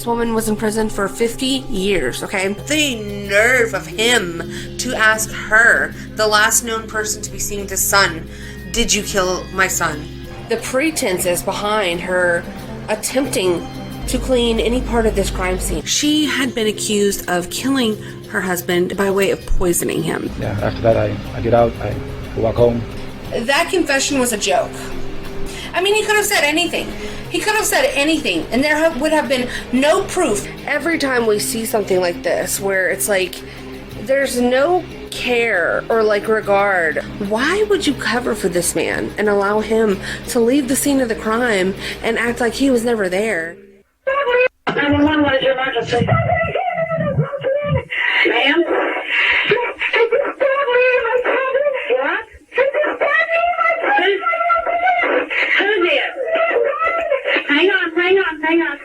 This woman was in prison for 50 years, okay? The nerve of him to ask her, the last known person to be seen with his son, did you kill my son? The pretenses behind her attempting to clean any part of this crime scene. She had been accused of killing her husband by way of poisoning him. Yeah, after that I get out, I walk home. That confession was a joke. I mean, he could have said anything. He could have said anything, and there would have been no proof. Every time we see something like this, where it's like, there's no care or like regard, why would you cover for this man and allow him to leave the scene of the crime and act like he was never there? 911, what is your emergency? Ma'am? What? Who did? Hang on.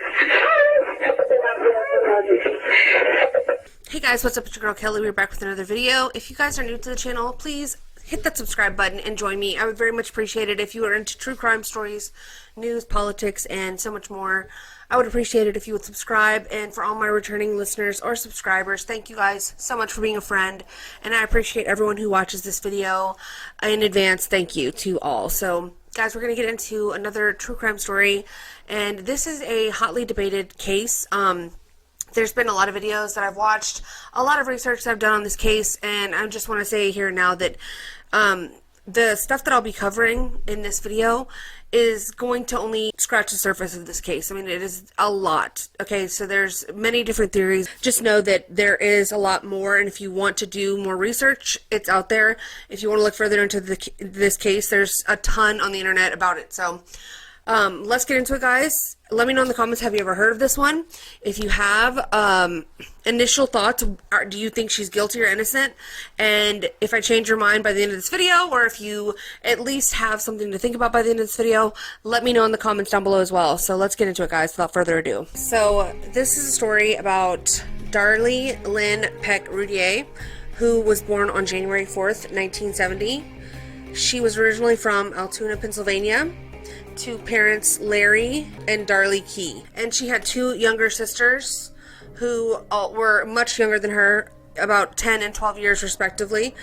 Hey guys, what's up? It's your girl Kelly. We're back with another video. If you guys are new to the channel, please hit that subscribe button and join me. I would very much appreciate it if you are into true crime stories, news, politics, and so much more. I would appreciate it if you would subscribe. And for all my returning listeners or subscribers, thank you guys so much for being a friend. And I appreciate everyone who watches this video in advance. Thank you to all. So guys, we're going to get into another true crime story. And this is a hotly debated case. There's been a lot of videos that I've watched, a lot of research that I've done on this case, and I just want to say here now that the stuff that I'll be covering in this video is going to only scratch the surface of this case. I mean, it is a lot. Okay, so there's many different theories. Just know that there is a lot more, and if you want to do more research, it's out there. If you want to look further into this case, there's a ton on the internet about it. So let's get into it, guys. Let me know in the comments, have you ever heard of this one? If you have, initial thoughts, do you think she's guilty or innocent? And if I change your mind by the end of this video, or if you at least have something to think about by the end of this video, let me know in the comments down below as well. So let's get into it, guys, without further ado. So this is a story about Darlie Lynn Peck Routier, who was born on January 4th, 1970. She was originally from Altoona, Pennsylvania, to parents Larry and Darlie Key. And she had two younger sisters who were much younger than her, about 10 and 12 years respectively.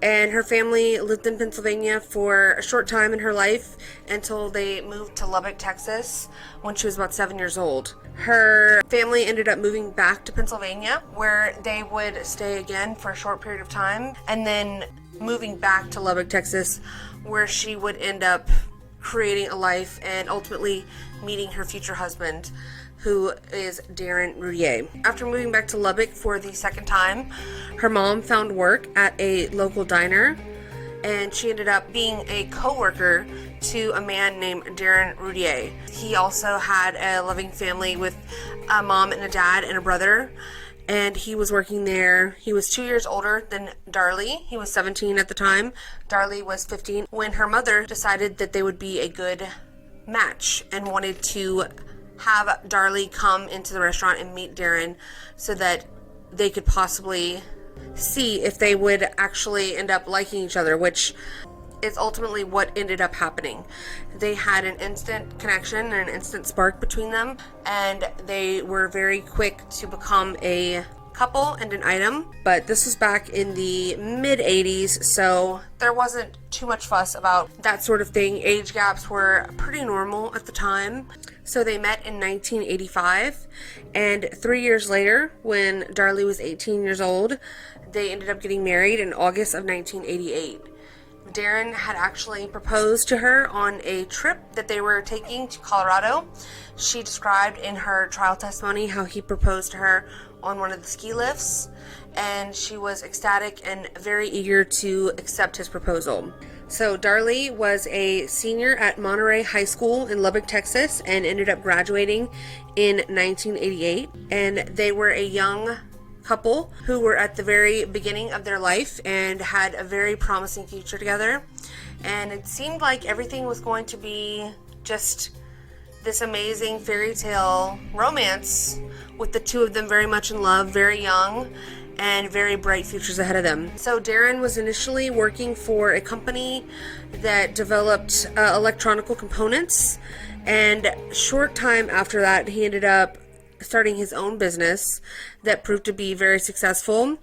And her family lived in Pennsylvania for a short time in her life until they moved to Lubbock, Texas when she was about 7 years old. Her family ended up moving back to Pennsylvania, where they would stay again for a short period of time, and then moving back to Lubbock, Texas, where she would end up creating a life and ultimately meeting her future husband, who is Darren Routier. After moving back to Lubbock for the second time, her mom found work at a local diner, and she ended up being a co-worker to a man named Darren Routier. He also had a loving family with a mom and a dad and a brother, and he was working there. He was 2 years older than Darlie. He was 17 at the time. Darlie was 15 when her mother decided that they would be a good match and wanted to have Darlie come into the restaurant and meet Darren so that they could possibly see if they would actually end up liking each other, which is ultimately what ended up happening. They had an instant connection and an instant spark between them, and they were very quick to become a couple and an item. But this was back in the mid-80s, so there wasn't too much fuss about that sort of thing. Age gaps were pretty normal at the time. So they met in 1985, and 3 years later, when Darlie was 18 years old, they ended up getting married in August of 1988. Darren had actually proposed to her on a trip that they were taking to Colorado. She described in her trial testimony how he proposed to her on one of the ski lifts, and she was ecstatic and very eager to accept his proposal. So Darlie was a senior at Monterey High School in Lubbock, Texas, and ended up graduating in 1988, and they were a young couple who were at the very beginning of their life and had a very promising future together. And it seemed like everything was going to be just this amazing fairy tale romance with the two of them very much in love, very young, and very bright futures ahead of them. So Darren was initially working for a company that developed electronical components, and short time after that he ended up starting his own business that proved to be very successful.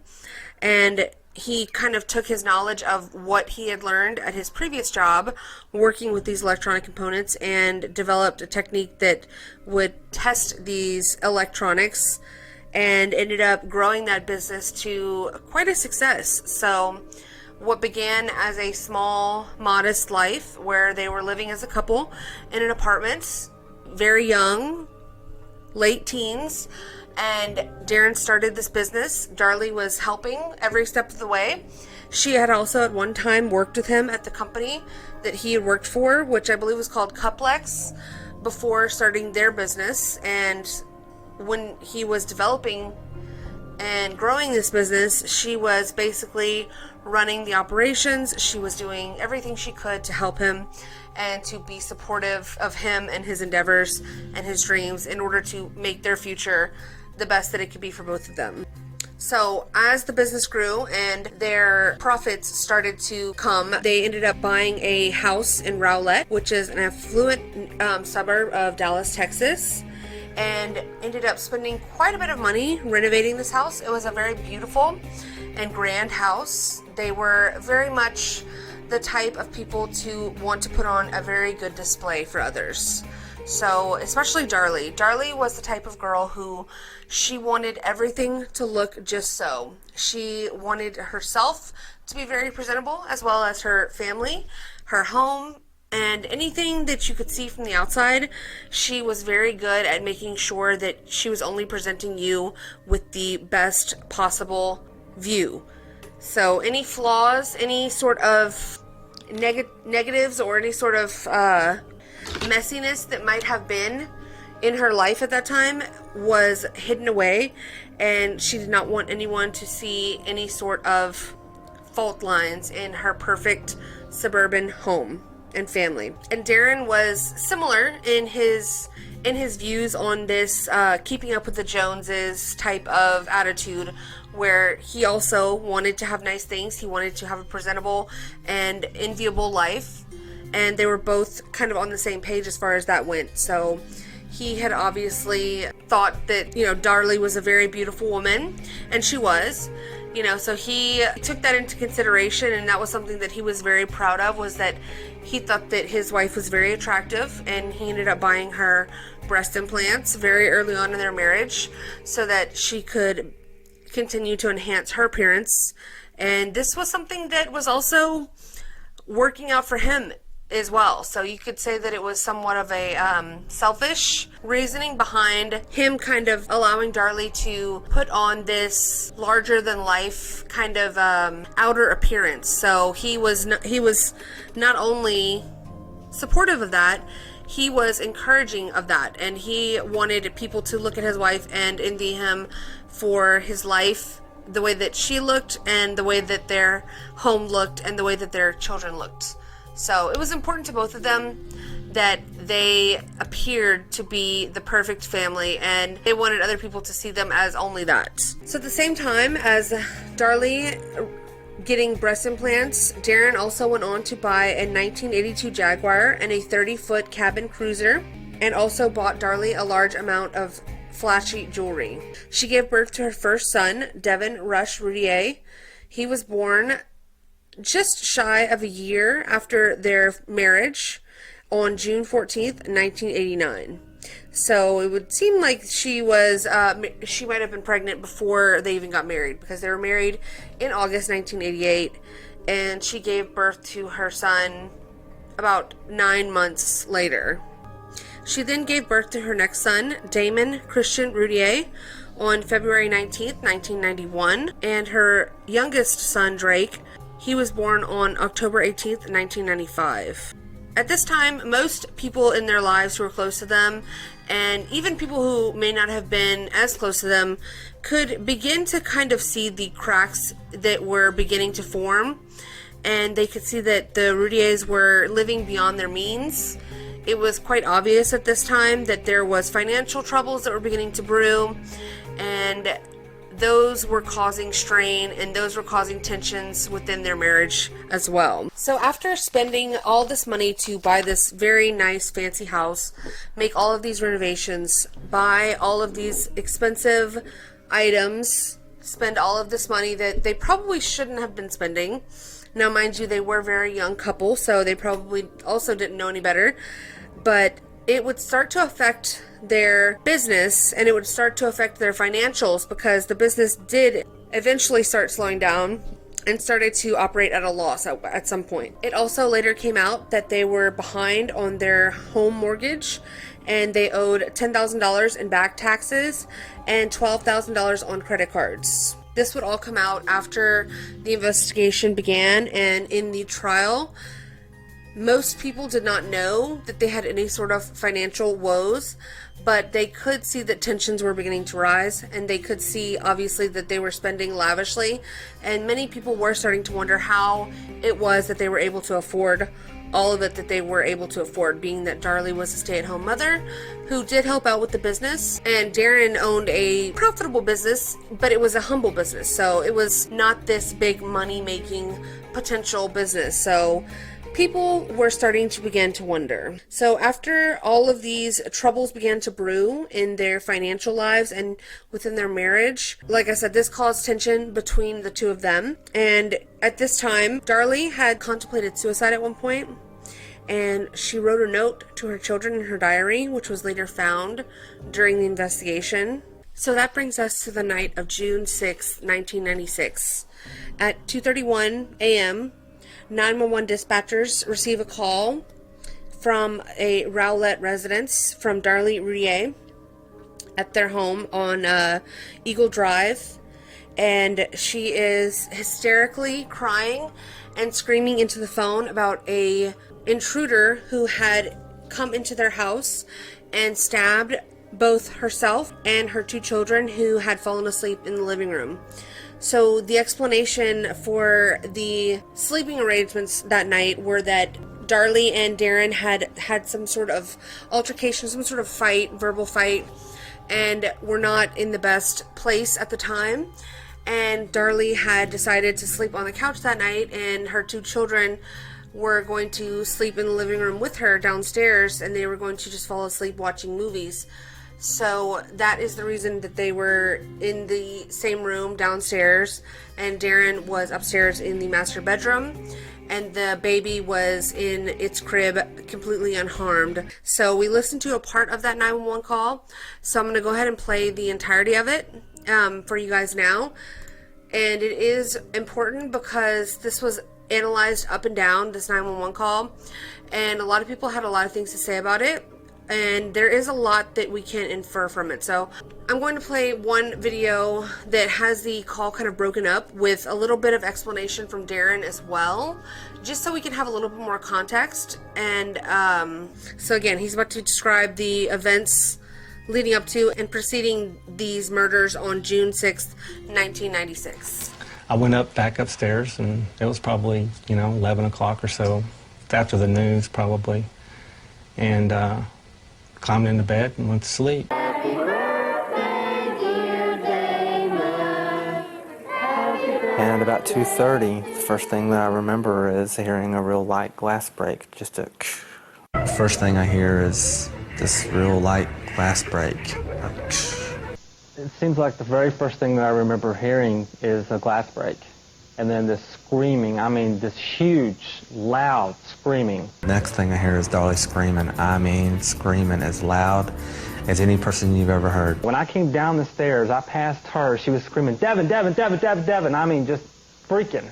And he kind of took his knowledge of what he had learned at his previous job working with these electronic components and developed a technique that would test these electronics, and ended up growing that business to quite a success. So what began as a small, modest life where they were living as a couple in an apartment, very young, late teens, and Darren started this business. Darlie was helping every step of the way. She had also at one time worked with him at the company that he had worked for, which I believe was called Cuplex, before starting their business. And when he was developing and growing this business, she was basically running the operations. She was doing everything she could to help him and to be supportive of him and his endeavors and his dreams in order to make their future the best that it could be for both of them. So as the business grew and their profits started to come, they ended up buying a house in Rowlett, which is an affluent suburb of Dallas, Texas, and ended up spending quite a bit of money renovating this house. It was a very beautiful and grand house. They were very much the type of people to want to put on a very good display for others. So especially Darlie. Darlie was the type of girl who she wanted everything to look just so. She wanted herself to be very presentable, as well as her family, her home, and anything that you could see from the outside. She was very good at making sure that she was only presenting you with the best possible view. So any flaws, any sort of negatives, or any sort of messiness that might have been in her life at that time was hidden away, and she did not want anyone to see any sort of fault lines in her perfect suburban home and family. And Darren was similar in his views on this keeping up with the Joneses type of attitude, where he also wanted to have nice things. He wanted to have a presentable and enviable life, and they were both kind of on the same page as far as that went. So he had obviously thought that, Darlie was a very beautiful woman, and she was, so he took that into consideration, and that was something that he was very proud of, was that he thought that his wife was very attractive, and he ended up buying her breast implants very early on in their marriage so that she could continue to enhance her appearance. And this was something that was also working out for him as well. So you could say that it was somewhat of a selfish reasoning behind him kind of allowing Darlie to put on this larger than life kind of outer appearance. So he was not only supportive of that, he was encouraging of that, and he wanted people to look at his wife and envy him for his life, the way that she looked, and the way that their home looked, and the way that their children looked. So it was important to both of them that they appeared to be the perfect family, and they wanted other people to see them as only that. So at the same time as Darlie getting breast implants, Darren also went on to buy a 1982 Jaguar and a 30-foot cabin cruiser, and also bought Darlie a large amount of flashy jewelry. She gave birth to her first son, Devin Rush Routier. He was born just shy of a year after their marriage on June 14th, 1989. So it would seem like she might have been pregnant before they even got married, because they were married in August 1988, and she gave birth to her son about 9 months later. She then gave birth to her next son, Damon Christian Routier, on February 19th, 1991, and her youngest son, Drake, he was born on October 18th, 1995. At this time, most people in their lives who were close to them, and even people who may not have been as close to them, could begin to kind of see the cracks that were beginning to form, and they could see that the Routiers were living beyond their means. It was quite obvious at this time that there was financial troubles that were beginning to brew, and those were causing strain and those were causing tensions within their marriage as well. So after spending all this money to buy this very nice fancy house, make all of these renovations, buy all of these expensive items, spend all of this money that they probably shouldn't have been spending. Now, mind you, they were a very young couple, so they probably also didn't know any better, but it would start to affect their business and it would start to affect their financials, because the business did eventually start slowing down and started to operate at a loss at some point. It also later came out that they were behind on their home mortgage and they owed $10,000 in back taxes and $12,000 on credit cards. This would all come out after the investigation began, and in the trial, most people did not know that they had any sort of financial woes, but they could see that tensions were beginning to rise, and they could see, obviously, that they were spending lavishly, and many people were starting to wonder how it was that they were able to afford all of it that they were able to afford, being that Darlie was a stay-at-home mother who did help out with the business, and Darren owned a profitable business, but it was a humble business, so it was not this big money-making potential business. So people were starting to begin to wonder. So after all of these troubles began to brew in their financial lives and within their marriage, like I said, this caused tension between the two of them. And at this time, Darlie had contemplated suicide at one point, and she wrote a note to her children in her diary, which was later found during the investigation. So that brings us to the night of June 6, 1996. At 2:31 a.m., 911 dispatchers receive a call from a Rowlett residence from Darlie Routier at their home on Eagle Drive, and she is hysterically crying and screaming into the phone about a intruder who had come into their house and stabbed both herself and her two children who had fallen asleep in the living room. So the explanation for the sleeping arrangements that night were that Darlie and Darren had some sort of altercation, some sort of fight, verbal fight, and were not in the best place at the time. And Darlie had decided to sleep on the couch that night, and her two children were going to sleep in the living room with her downstairs, and they were going to just fall asleep watching movies. So that is the reason that they were in the same room downstairs, and Darren was upstairs in the master bedroom, and the baby was in its crib completely unharmed. So we listened to a part of that 911 call, so I'm going to go ahead and play the entirety of it for you guys now. And it is important because this was analyzed up and down, this 911 call, and a lot of people had a lot of things to say about it. And there is a lot that we can infer from it. So I'm going to play one video that has the call kind of broken up with a little bit of explanation from Darren as well, just so we can have a little bit more context. And so again, he's about to describe the events leading up to and preceding these murders on June 6th, 1996. I went back upstairs, and it was probably, 11 o'clock or so, after the news probably, and climbed into bed and went to sleep. And about 2:30, the first thing that I remember is hearing a real light glass break, just a The first thing I hear is this real light glass break. It seems like the very first thing that I remember hearing is a glass break. And then this screaming, I mean this huge, loud screaming. Next thing I hear is Darlie screaming. I mean screaming as loud as any person you've ever heard. When I came down the stairs, I passed her, she was screaming, Devin, Devin, Devin, Devin, Devin. I mean just freaking.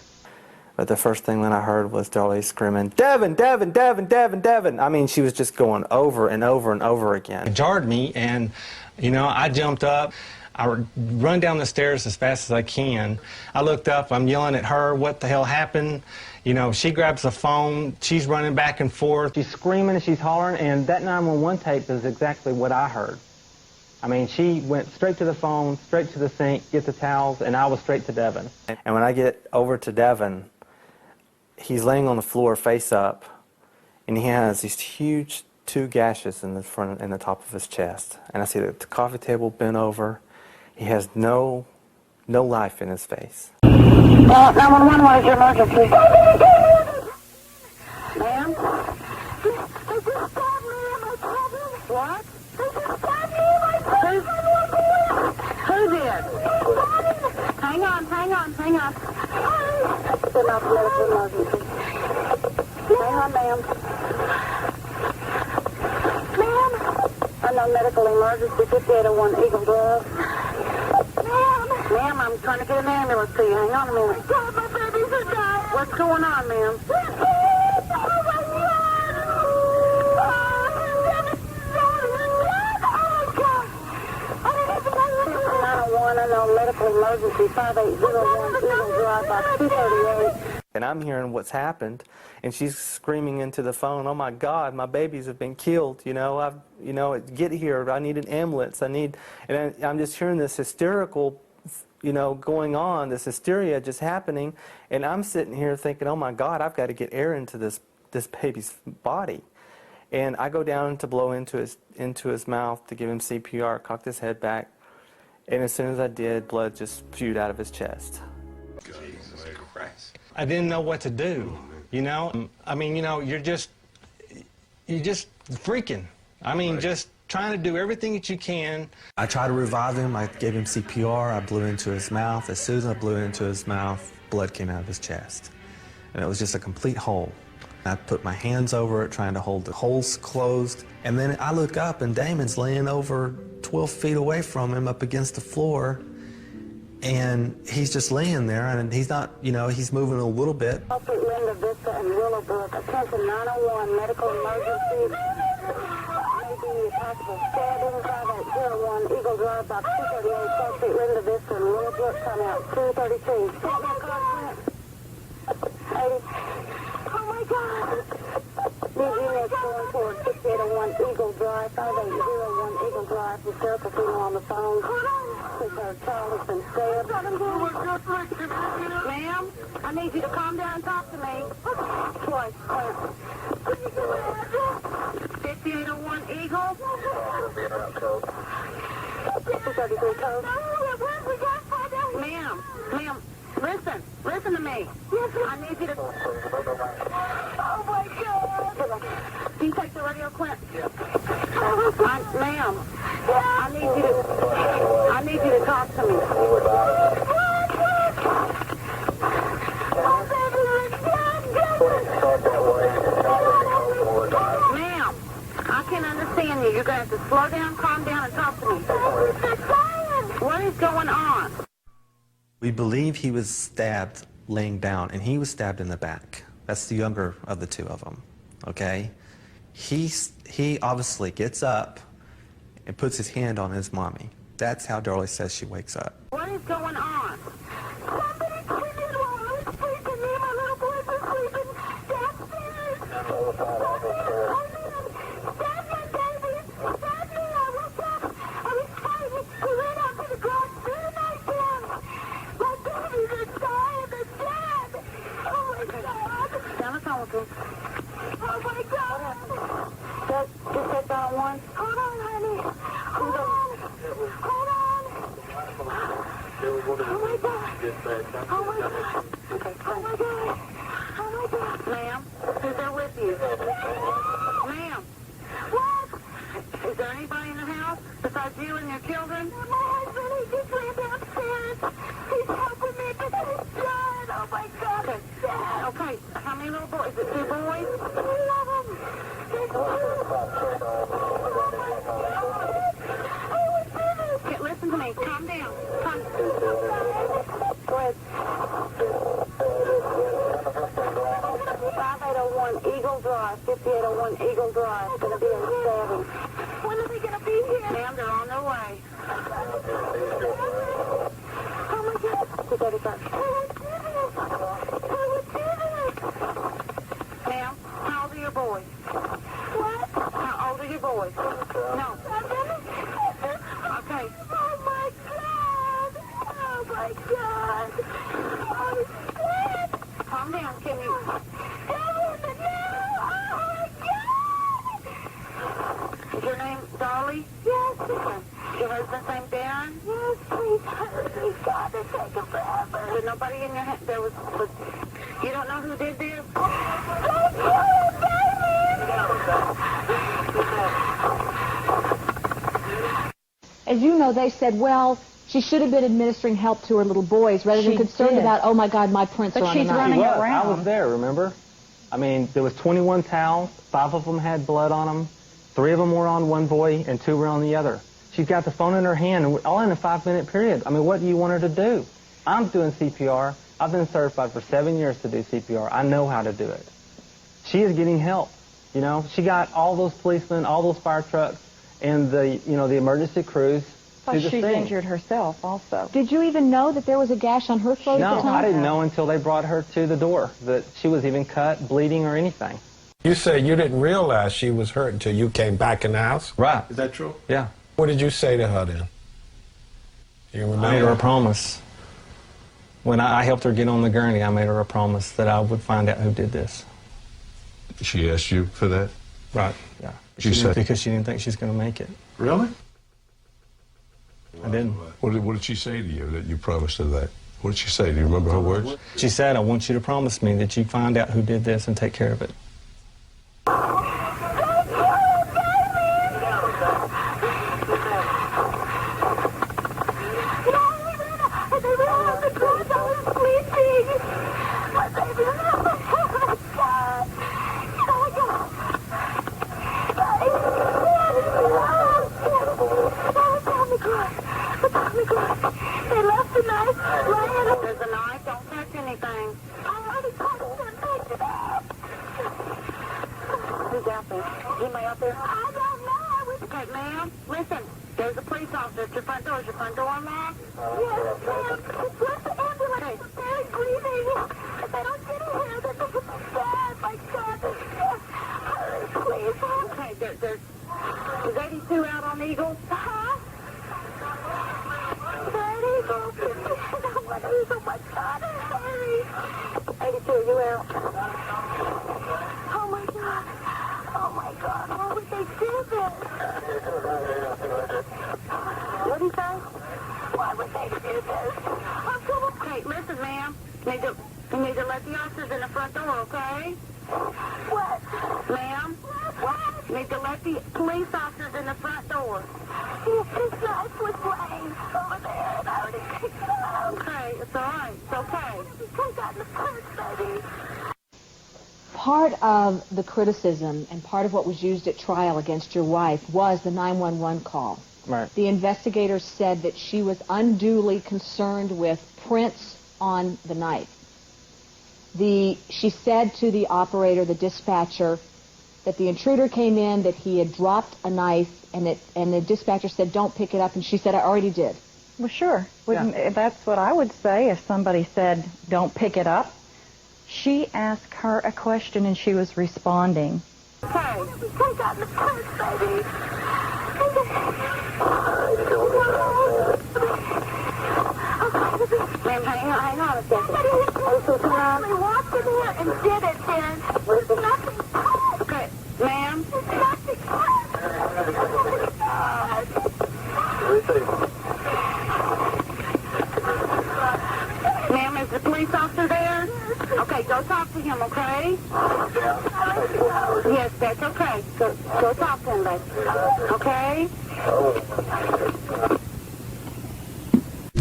But the first thing that I heard was Darlie screaming, Devin, Devin, Devin, Devin, Devin. I mean, she was just going over and over and over again. It jarred me, and, I jumped up. I run down the stairs as fast as I can. I looked up, I'm yelling at her, what the hell happened? She grabs the phone, she's running back and forth. She's screaming and she's hollering, and that 911 tape is exactly what I heard. I mean, she went straight to the phone, straight to the sink, get the towels, and I was straight to Devin. And when I get over to Devin, he's laying on the floor face up, and he has these huge 2 gashes in the front and the top of his chest. And I see the coffee table bent over. He has no no life in his face. 911, what is your emergency? Ma'am? What? Who did? Hang on. It's enough medical emergency. Hang on, ma'am. Unknown medical emergency, 5801 Eagle Drive. Ma'am, I'm trying to get an ambulance to you. Hang on a minute. God, my babies are dying. What's going on, ma'am? Unknown medical emergency, 5801 Eagle Drive, by 238. And I'm hearing what's happened, and she's screaming into the phone, "Oh my God, my babies have been killed! Get here! I need an ambulance! And I'm just hearing this hysterical, going on, this hysteria just happening, and I'm sitting here thinking, "Oh my God, I've got to get air into this baby's body." And I go down to blow into his mouth to give him CPR, cocked his head back, and as soon as I did, blood just spewed out of his chest. Jesus Christ. I didn't know what to do, I mean, you're just freaking. I mean, just trying to do everything that you can. I tried to revive him. I gave him CPR. I blew into his mouth. As soon as I blew into his mouth, blood came out of his chest. And it was just a complete hole. I put my hands over it, trying to hold the holes closed. And then I look up, and Damon's laying over 12 feet away from him up against the floor. And he's just laying there, and he's not, he's moving a little bit. Street, Linda Vista, and Willowbrook. Attention 901, medical emergency. Maybe possible stabbing, 5801 Eagle Drive, about 238, Street, Linda Vista, and Willowbrook. Come out 232. Stop that car, 80. Oh my God. Need units going toward 6801 Eagle Drive, 5801 Eagle Drive. Hysterical female on the phone. His child has been stabbed. Ma'am, I need you to calm down and talk to me. Twice, Clint. 5801 Eagle. 233 code. Ma'am, listen to me. I need you to... Oh my God. Can you take the radio, Clint? Ma'am, I need you to talk to me. Ma'am, I can't understand you. You're going to have to slow down, calm down, and talk to me. What is going on? We believe he was stabbed laying down, and he was stabbed in the back. That's the younger of the two of them, okay? He obviously gets up and puts his hand on his mommy. That's how Darlie says she wakes up. What is going on? Somebody's screaming while I was sleeping. Me and my little boys were sleeping downstairs. Stab my baby. Stab me. I woke up. I was fighting. We ran out to the garage. Threw the knife down. My babies are dying. They're dead. Oh my God. Down the phone with him. Oh my God. Just take that one. Hold on, honey. Hold on. Hold on. Oh my God. Oh my God. Okay. Oh my God. Oh my God. Ma'am, who's there with you? Ma'am. What? Is there anybody in the house besides you and your children? My husband, he just ran downstairs. He's helping me, but he's dead. Oh my God. Okay. Okay. How many little boys? Is it 2 boys? 3 of them. Okay, listen to me. Calm down. Go ahead. 5801 Eagle Drive. 5801 Eagle Drive. It's going to be a stabbing. When are they going to be here? Ma'am, they're on their way. Oh my God. 235. Ma'am, how old are your boys? What? How old are your boys? No. Okay. Oh my God. Oh my God. Oh shit. Calm down, can you? Oh my God. Is your name Darlie? Yes. Okay. Your husband's name Darren? Yes, Hurry, God, it's taking forever. There's nobody in your head. There was, you don't know who did this? Don't kill him, baby! As you know, they said, well, she should have been administering help to her little boys rather than concerned about, oh my God, my prints are on the knife. She was. I was there, remember? I mean, there was 21 towels. 5 of them had blood on them. 3 of them were on one boy and 2 were on the other. She's got the phone in her hand, and all in a 5-minute period. I mean, what do you want her to do? I'm doing CPR. I've been certified for 7 years to do CPR. I know how to do it. She is getting help. You know, she got all those policemen, all those fire trucks, and the, you know, the emergency crews. Plus, she's injured herself also. Did you even know that there was a gash on her throat at the No, time? I didn't know until they brought her to the door that she was even cut, bleeding, or anything. You say you didn't realize she was hurt until you came back in the house? Right. Is that true? Yeah. What did you say to her then? You remember? I made her a promise. When I helped her get on the gurney, I made her a promise that I would find out who did this. She asked you for that? Right. Yeah. She said, because she didn't think she was going to make it. Really? I didn't. What did she say to you that you promised her that? What did she say? Do you remember her words? She said, I want you to promise me that you find out who did this and take care of it. They left the knife laying. There's a knife. Don't touch anything. I already touched it and picked it up. Who's out there? Anybody out there? I don't know. Okay, ma'am, listen. There's a police officer at your front door. Is your front door unlocked? Yes, ma'am. It's left the ambulance. They're grieving. If they don't get in here, they're going to be sad. My God, they're sad. Hurry, please. Okay, there's... Is 82 out on Eagle? Uh-huh. Oh my God, hurry. 82, you out. Oh my God. Oh my God, why would they do this? What do you say? Why would they do this? Okay, listen, ma'am. You need to let the officers in the front door, okay? What? Ma'am? What? You need to let the police officers in the front door. This knife was laying over there, and I already picked it up. Okay, it's all right. It's okay. I got in the purse, baby. Part of the criticism and part of what was used at trial against your wife was the 911 call. Right. The investigators said that she was unduly concerned with prints on the knife. She said to the operator, the dispatcher, that the intruder came in, that he had dropped a knife, and the dispatcher said, don't pick it up, and she said, I already did. Well, sure. That's what I would say if somebody said, don't pick it up. She asked her a question, and she was responding. Okay, I got in the purse, baby. Ma'am, hang on a second. We walked in here and did it, then. There's nothing. Okay, ma'am. There's nothing. Ma'am, is the police officer there? Okay, go talk to him, okay? Yes, that's okay. Go talk to him, baby. Okay?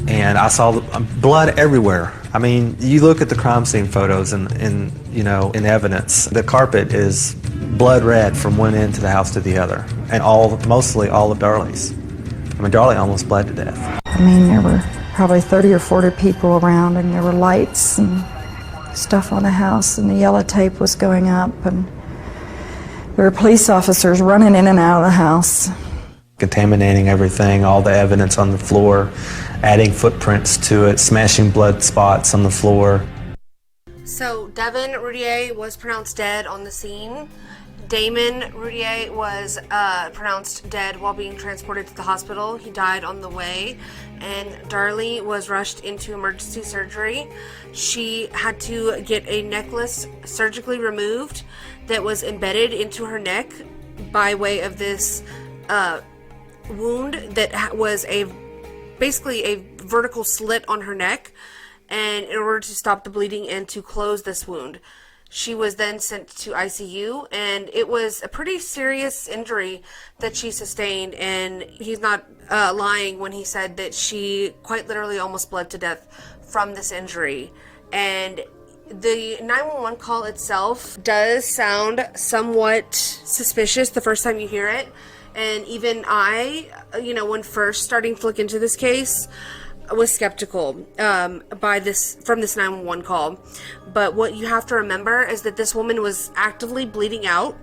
And I saw blood everywhere. I mean, you look at the crime scene photos and you know, in evidence, the carpet is blood red from one end to the house to the other, and mostly all of Darlie's. I mean, Darlie almost bled to death. I mean, there were probably 30 or 40 people around, and there were lights and stuff on the house, and the yellow tape was going up, and there were police officers running in and out of the house. Contaminating everything, all the evidence on the floor, adding footprints to it, smashing blood spots on the floor. So Devin Routier was pronounced dead on the scene. Damon Routier was pronounced dead while being transported to the hospital. He died on the way, and Darlie was rushed into emergency surgery. She had to get a necklace surgically removed that was embedded into her neck by way of this wound that was a basically a vertical slit on her neck, and in order to stop the bleeding and to close this wound. She was then sent to ICU, and it was a pretty serious injury that she sustained, and he's not lying when he said that she quite literally almost bled to death from this injury. And the 911 call itself does sound somewhat suspicious the first time you hear it, and even I, when first starting to look into this case, was skeptical from this 911 call. But what you have to remember is that this woman was actively bleeding out.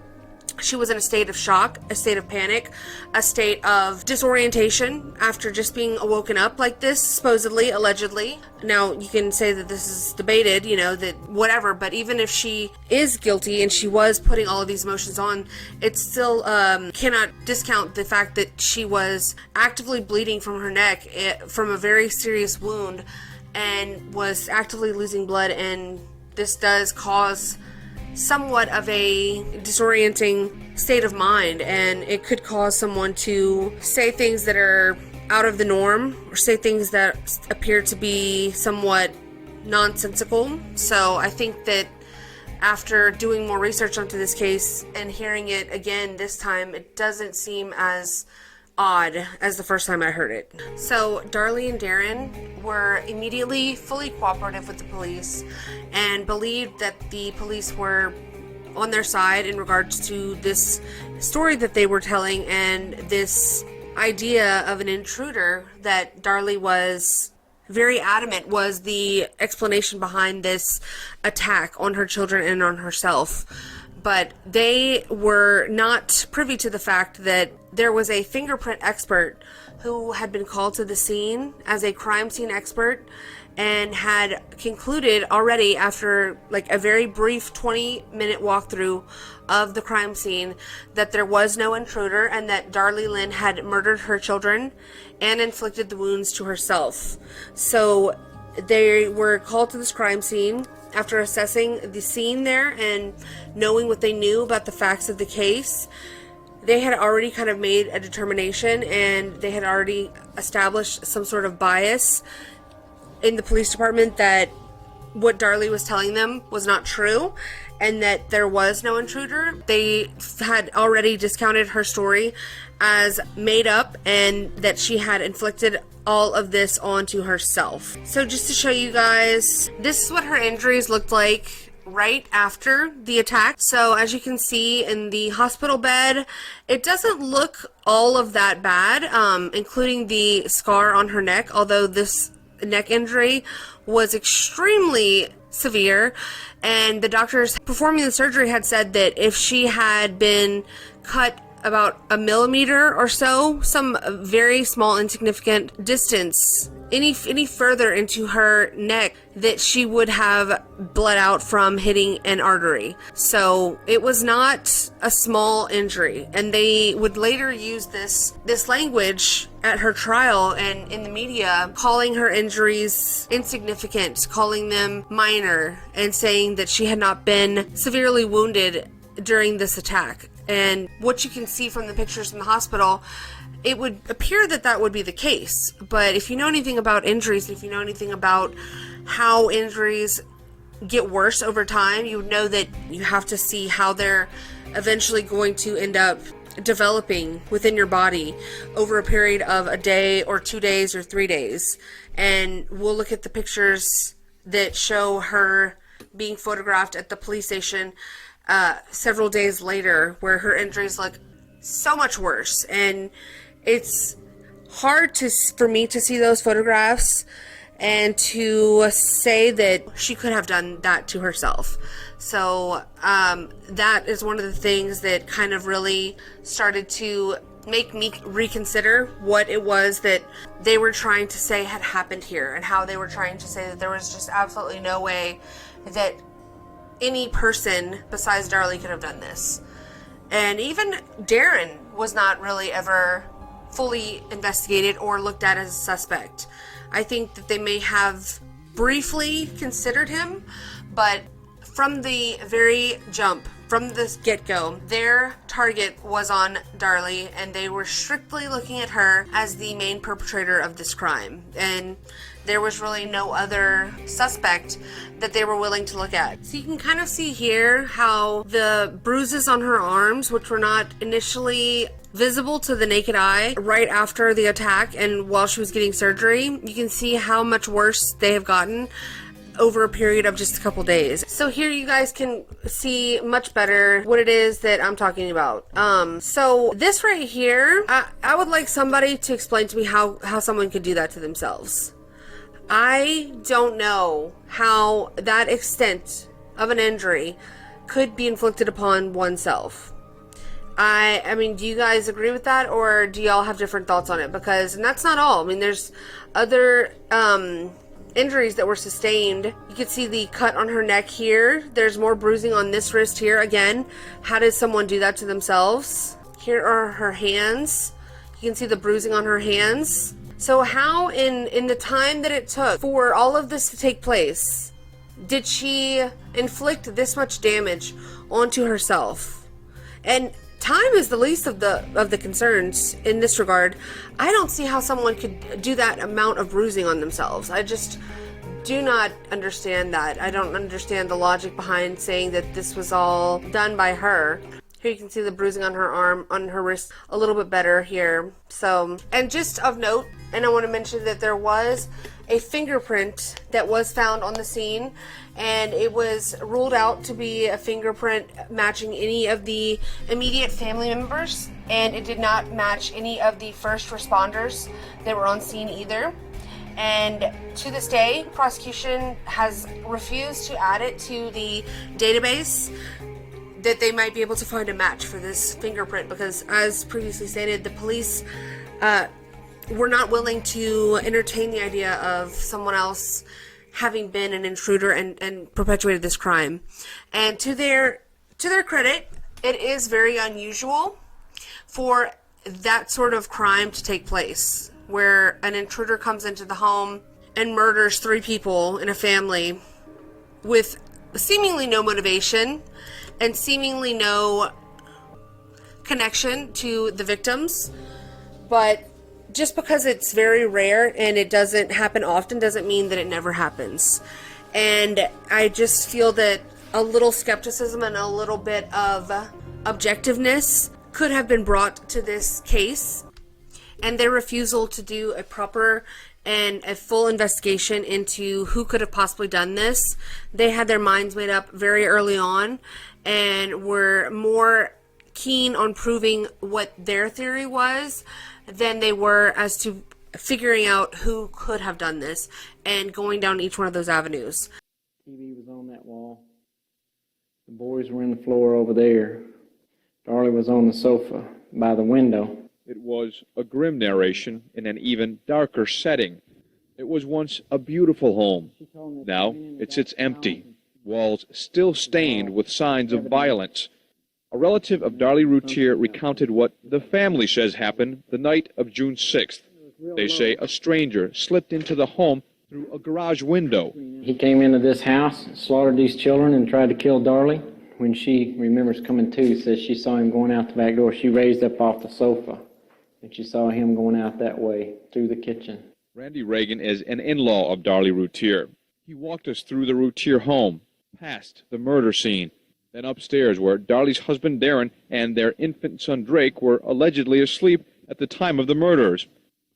She was in a state of shock, a state of panic, a state of disorientation after just being woken up like this, supposedly, allegedly. Now, you can say that this is debated, that whatever, but even if she is guilty and she was putting all of these emotions on, it still cannot discount the fact that she was actively bleeding from her neck from a very serious wound and was actively losing blood, and this does cause somewhat of a disorienting state of mind, and it could cause someone to say things that are out of the norm or say things that appear to be somewhat nonsensical. So I think that after doing more research onto this case and hearing it again this time, it doesn't seem as odd as the first time I heard it. So Darlie and Darren were immediately fully cooperative with the police and believed that the police were on their side in regards to this story that they were telling and this idea of an intruder that Darlie was very adamant was the explanation behind this attack on her children and on herself. But they were not privy to the fact that there was a fingerprint expert who had been called to the scene as a crime scene expert and had concluded already after like a very brief 20-minute walkthrough of the crime scene that there was no intruder and that Darlie Lynn had murdered her children and inflicted the wounds to herself. So they were called to this crime scene. After assessing the scene there and knowing what they knew about the facts of the case, they had already kind of made a determination, and they had already established some sort of bias in the police department that what Darlie was telling them was not true and that there was no intruder. They had already discounted her story as made up and that she had inflicted all of this onto herself. So just to show you guys, this is what her injuries looked like right after the attack. So as you can see in the hospital bed, it doesn't look all of that bad, including the scar on her neck, although this neck injury was extremely severe, and the doctors performing the surgery had said that if she had been cut about a millimeter or so, some very small insignificant distance, any further into her neck, that she would have bled out from hitting an artery. So it was not a small injury, and they would later use this language at her trial and in the media, calling her injuries insignificant, calling them minor, and saying that she had not been severely wounded during this attack. And what you can see from the pictures in the hospital, it would appear that that would be the case. But if you know anything about injuries, if you know anything about how injuries get worse over time, you would know that you have to see how they're eventually going to end up developing within your body over a period of a day or 2 days or 3 days. And we'll look at the pictures that show her being photographed at the police station several days later, where her injuries look so much worse. And it's hard for me to see those photographs and to say that she could have done that to herself. So that is one of the things that kind of really started to make me reconsider what it was that they were trying to say had happened here, and how they were trying to say that there was just absolutely no way that any person besides Darlie could have done this. And even Darren was not really ever fully investigated or looked at as a suspect. I think that they may have briefly considered him, but from the very jump, from the get-go, their target was on Darlie, and they were strictly looking at her as the main perpetrator of this crime. And there was really no other suspect that they were willing to look at. So you can kind of see here how the bruises on her arms, which were not initially visible to the naked eye right after the attack and while she was getting surgery, you can see how much worse they have gotten over a period of just a couple days. So here you guys can see much better what it is that I'm talking about. So this right here, I would like somebody to explain to me how someone could do that to themselves. I don't know how that extent of an injury could be inflicted upon oneself. I mean, do you guys agree with that, or do y'all have different thoughts on it? Because, and that's not all. I mean, there's other injuries that were sustained. You can see the cut on her neck here. There's more bruising on this wrist here. Again, how did someone do that to themselves? Here are her hands. You can see the bruising on her hands. So how, in the time that it took for all of this to take place, did she inflict this much damage onto herself? And time is the least of the concerns in this regard. I don't see how someone could do that amount of bruising on themselves. I just do not understand that. I don't understand the logic behind saying that this was all done by her. Here you can see the bruising on her arm, on her wrist, a little bit better here. So, and just of note, and I want to mention that there was a fingerprint that was found on the scene, and it was ruled out to be a fingerprint matching any of the immediate family members, and it did not match any of the first responders that were on scene either. And to this day, prosecution has refused to add it to the database that they might be able to find a match for this fingerprint, because as previously stated, the police were not willing to entertain the idea of someone else having been an intruder and perpetuated this crime. And to their credit, it is very unusual for that sort of crime to take place, where an intruder comes into the home and murders 3 people in a family with seemingly no motivation and seemingly no connection to the victims. But just because it's very rare and it doesn't happen often doesn't mean that it never happens. And I just feel that a little skepticism and a little bit of objectiveness could have been brought to this case, and their refusal to do a proper and a full investigation into who could have possibly done this. They had their minds made up very early on and were more keen on proving what their theory was than they were as to figuring out who could have done this and going down each one of those avenues. TV was on that wall. The boys were in the floor over there. Darlie was on the sofa by the window. It was a grim narration in an even darker setting. It was once a beautiful home. Now it sits empty, walls still stained with signs of violence. A relative of Darlie Routier recounted what the family says happened the night of June 6th. They say a stranger slipped into the home through a garage window. He came into this house, slaughtered these children, and tried to kill Darlie. When she remembers coming to, says she saw him going out the back door. She raised up off the sofa, and she saw him going out that way through the kitchen. Randy Reagan is an in-law of Darlie Routier. He walked us through the Routier home, past the murder scene, then upstairs where Darlie's husband Darren and their infant son Drake were allegedly asleep at the time of the murders.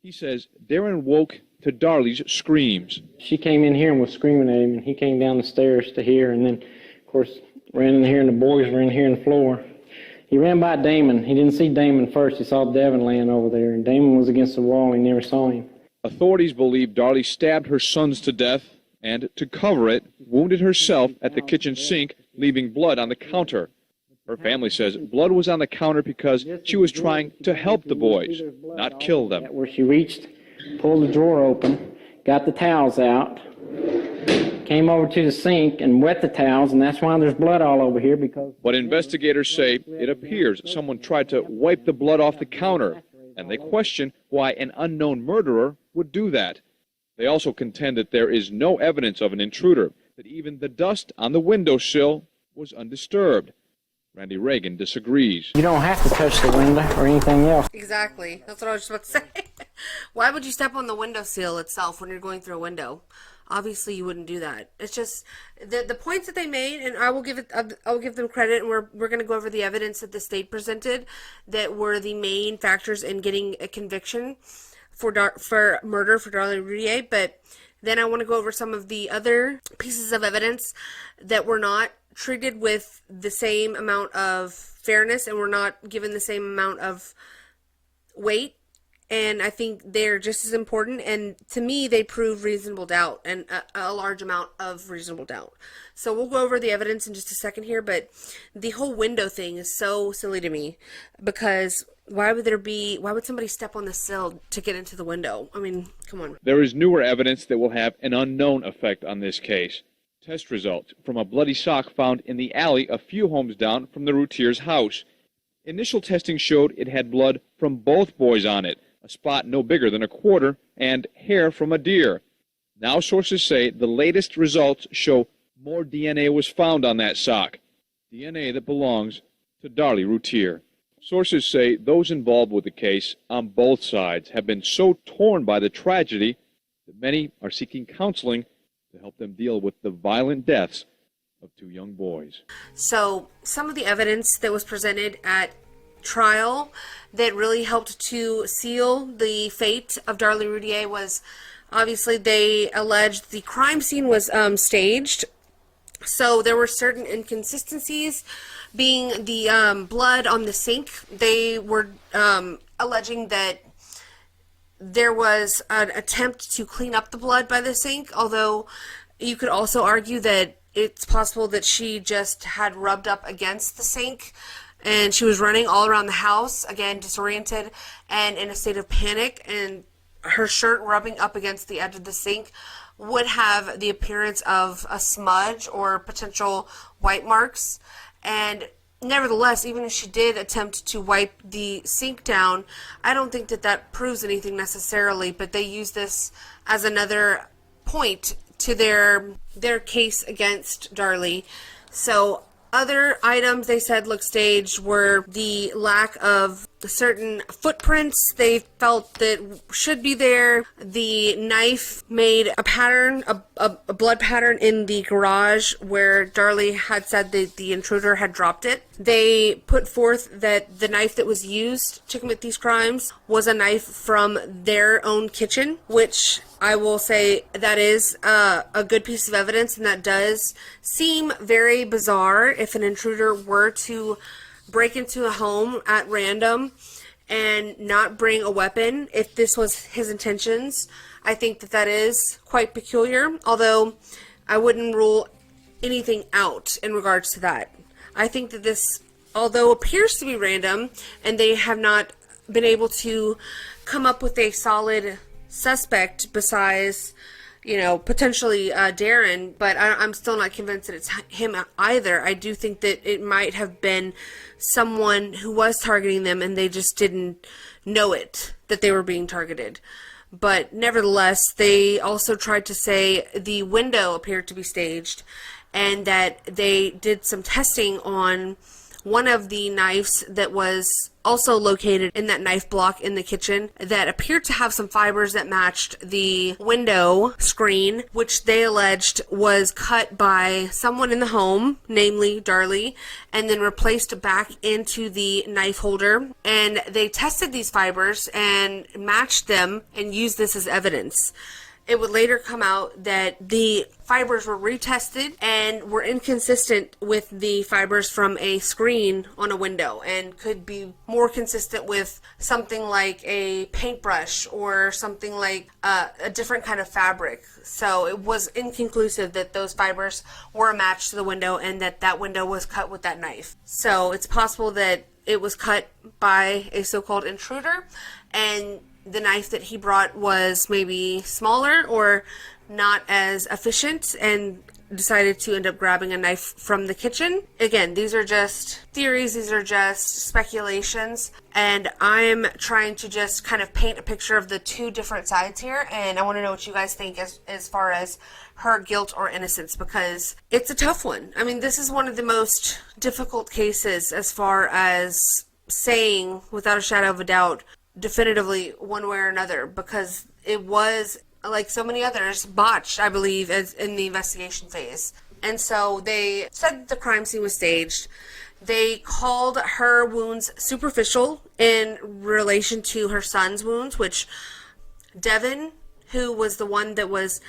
He says Darren woke to Darlie's screams. She came in here and was screaming at him, and he came down the stairs to here, and then, of course, ran in here, and the boys were in here on the floor. He ran by Damon. He didn't see Damon first. He saw Devin laying over there, and Damon was against the wall. He never saw him. Authorities believe Darlie stabbed her sons to death and, to cover it, wounded herself at the kitchen sink, leaving blood on the counter. Her family says blood was on the counter because she was trying to help the boys, not kill them. Where she reached, pulled the drawer open, got the towels out, came over to the sink and wet the towels, and that's why there's blood all over here. Because. But investigators say it appears someone tried to wipe the blood off the counter, and they question why an unknown murderer would do that. They also contend that there is no evidence of an intruder, that even the dust on the windowsill was undisturbed. Randy Reagan disagrees. You don't have to touch the window or anything else. Exactly. That's what I was just about to say. Why would you step on the windowsill itself when you're going through a window? Obviously, you wouldn't do that. It's just the points that they made, and I will give them credit. And we're going to go over the evidence that the state presented that were the main factors in getting a conviction for murder for Darlie Routier. But then I want to go over some of the other pieces of evidence that were not treated with the same amount of fairness and were not given the same amount of weight. And I think they're just as important. And to me, they prove reasonable doubt and a large amount of reasonable doubt. So we'll go over the evidence in just a second here. But the whole window thing is so silly to me, because why would somebody step on the sill to get into the window? I mean, come on. There is newer evidence that will have an unknown effect on this case. Test results from a bloody sock found in the alley a few homes down from the Routier's house. Initial testing showed it had blood from both boys on it, a spot no bigger than a quarter, and hair from a deer. Now sources say the latest results show more DNA was found on that sock, DNA that belongs to Darlie Routier. Sources say those involved with the case on both sides have been so torn by the tragedy that many are seeking counseling to help them deal with the violent deaths of two young boys. So some of the evidence that was presented at trial that really helped to seal the fate of Darlie Routier was, obviously, they alleged the crime scene was staged. So there were certain inconsistencies, being the blood on the sink. They were alleging that there was an attempt to clean up the blood by the sink, although you could also argue that it's possible that she just had rubbed up against the sink and she was running all around the house, again, disoriented and in a state of panic, and her shirt rubbing up against the edge of the sink would have the appearance of a smudge or potential white marks. And nevertheless, even if she did attempt to wipe the sink down, I don't think that that proves anything necessarily, but they use this as another point to their case against Darlie. So other items they said looked staged were the lack of certain footprints they felt that should be there. The knife made a pattern, a blood pattern in the garage where Darlie had said that the intruder had dropped it. They put forth that the knife that was used to commit these crimes was a knife from their own kitchen, which I will say that is a good piece of evidence, and that does seem very bizarre if an intruder were to break into a home at random and not bring a weapon. If this was his intentions, I think that that is quite peculiar, although I wouldn't rule anything out in regards to that. I think that this, although appears to be random, and they have not been able to come up with a solid suspect besides, potentially Darren, but I'm still not convinced that it's him either. I do think that it might have been someone who was targeting them and they just didn't know it, that they were being targeted. But nevertheless, they also tried to say the window appeared to be staged and that they did some testing on one of the knives that was also located in that knife block in the kitchen that appeared to have some fibers that matched the window screen, which they alleged was cut by someone in the home, namely Darlie, and then replaced back into the knife holder. And they tested these fibers and matched them and used this as evidence. It would later come out that the fibers were retested and were inconsistent with the fibers from a screen on a window and could be more consistent with something like a paintbrush or something like a different kind of fabric. So it was inconclusive that those fibers were matched to the window and that that window was cut with that knife. So it's possible that it was cut by a so-called intruder, and the knife that he brought was maybe smaller or not as efficient and decided to end up grabbing a knife from the kitchen. Again, these are just theories, these are just speculations, and I'm trying to just kind of paint a picture of the two different sides here, and I want to know what you guys think as far as her guilt or innocence, because it's a tough one. I mean, this is one of the most difficult cases as far as saying without a shadow of a doubt definitively one way or another, because it was, like so many others, botched, I believe, as in the investigation phase. And so they said that the crime scene was staged. They called her wounds superficial in relation to her son's wounds, which Devin, who was the one that was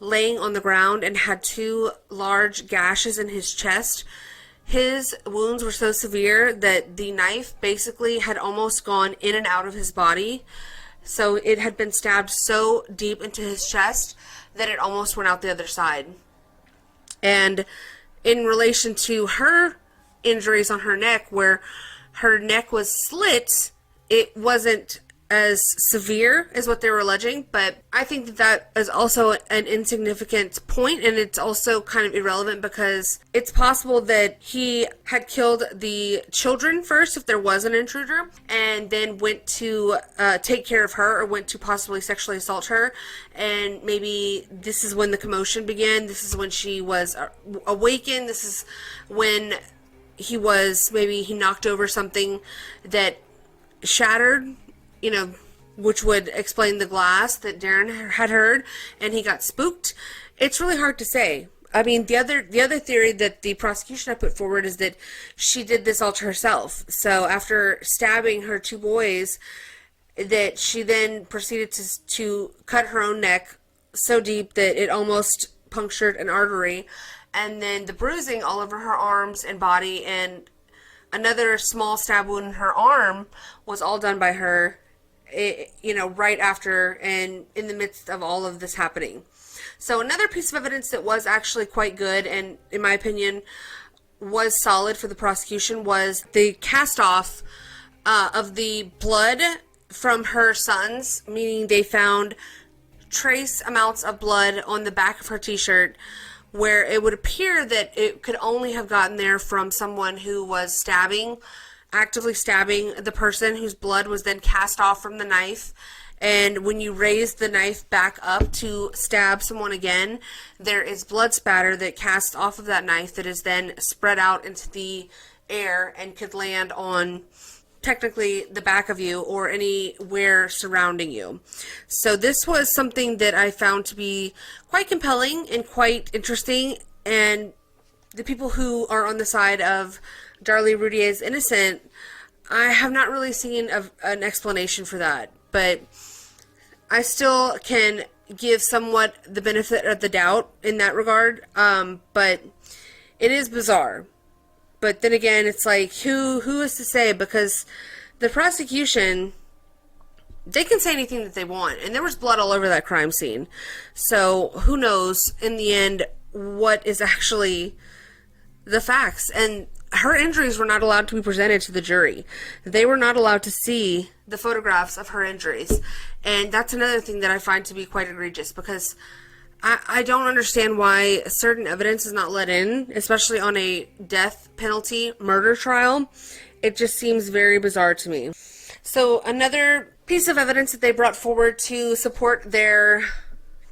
laying on the ground and had 2 large gashes in his chest, his wounds were so severe that the knife basically had almost gone in and out of his body. So it had been stabbed so deep into his chest that it almost went out the other side. And in relation to her injuries on her neck, where her neck was slit, it wasn't as severe as what they were alleging, but I think that that is also an insignificant point, and it's also kind of irrelevant because it's possible that he had killed the children first, if there was an intruder, and then went to take care of her, or went to possibly sexually assault her, and maybe this is when the commotion began, this is when she was awakened, this is when maybe he knocked over something that shattered, you know, which would explain the glass that Darren had heard, and he got spooked. It's really hard to say. I mean, the other theory that the prosecution had put forward is that she did this all to herself. So after stabbing her 2 boys, that she then proceeded to cut her own neck so deep that it almost punctured an artery, and then the bruising all over her arms and body, and another small stab wound in her arm was all done by her, right after and in the midst of all of this happening. So another piece of evidence that was actually quite good, and in my opinion was solid for the prosecution, was the cast off of the blood from her sons, meaning they found trace amounts of blood on the back of her t-shirt, where it would appear that it could only have gotten there from someone who was actively stabbing the person, whose blood was then cast off from the knife. And when you raise the knife back up to stab someone again, there is blood spatter that casts off of that knife that is then spread out into the air and could land on technically the back of you or anywhere surrounding you. So this was something that I found to be quite compelling and quite interesting, and the people who are on the side of Darlie Routier is innocent, I have not really seen an explanation for that, but I still can give somewhat the benefit of the doubt in that regard, but it is bizarre. But then again, it's like, who is to say? Because the prosecution, they can say anything that they want, and there was blood all over that crime scene. So who knows in the end what is actually the facts? And her injuries were not allowed to be presented to the jury. They were not allowed to see the photographs of her injuries. And that's another thing that I find to be quite egregious, because I don't understand why certain evidence is not let in, especially on a death penalty murder trial. It just seems very bizarre to me. So another piece of evidence that they brought forward to support their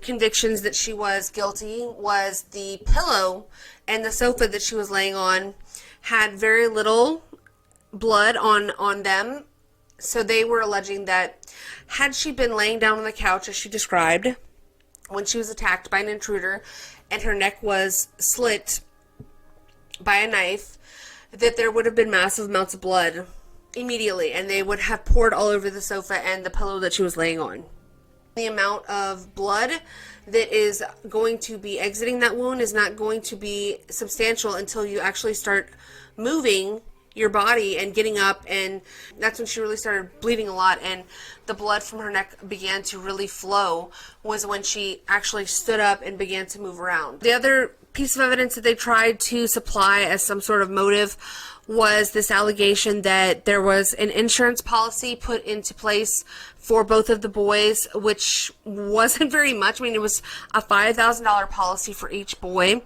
convictions that she was guilty was the pillow and the sofa that she was laying on had very little blood on them. So they were alleging that had she been laying down on the couch as she described when she was attacked by an intruder and her neck was slit by a knife, that there would have been massive amounts of blood immediately, and they would have poured all over the sofa and the pillow that she was laying on. The amount of blood that is going to be exiting that wound is not going to be substantial until you actually start moving your body and getting up, and that's when she really started bleeding a lot, and the blood from her neck began to really flow was when she actually stood up and began to move around. The other piece of evidence that they tried to supply as some sort of motive was this allegation that there was an insurance policy put into place for both of the boys, which wasn't very much. I mean, it was a $5,000 policy for each boy.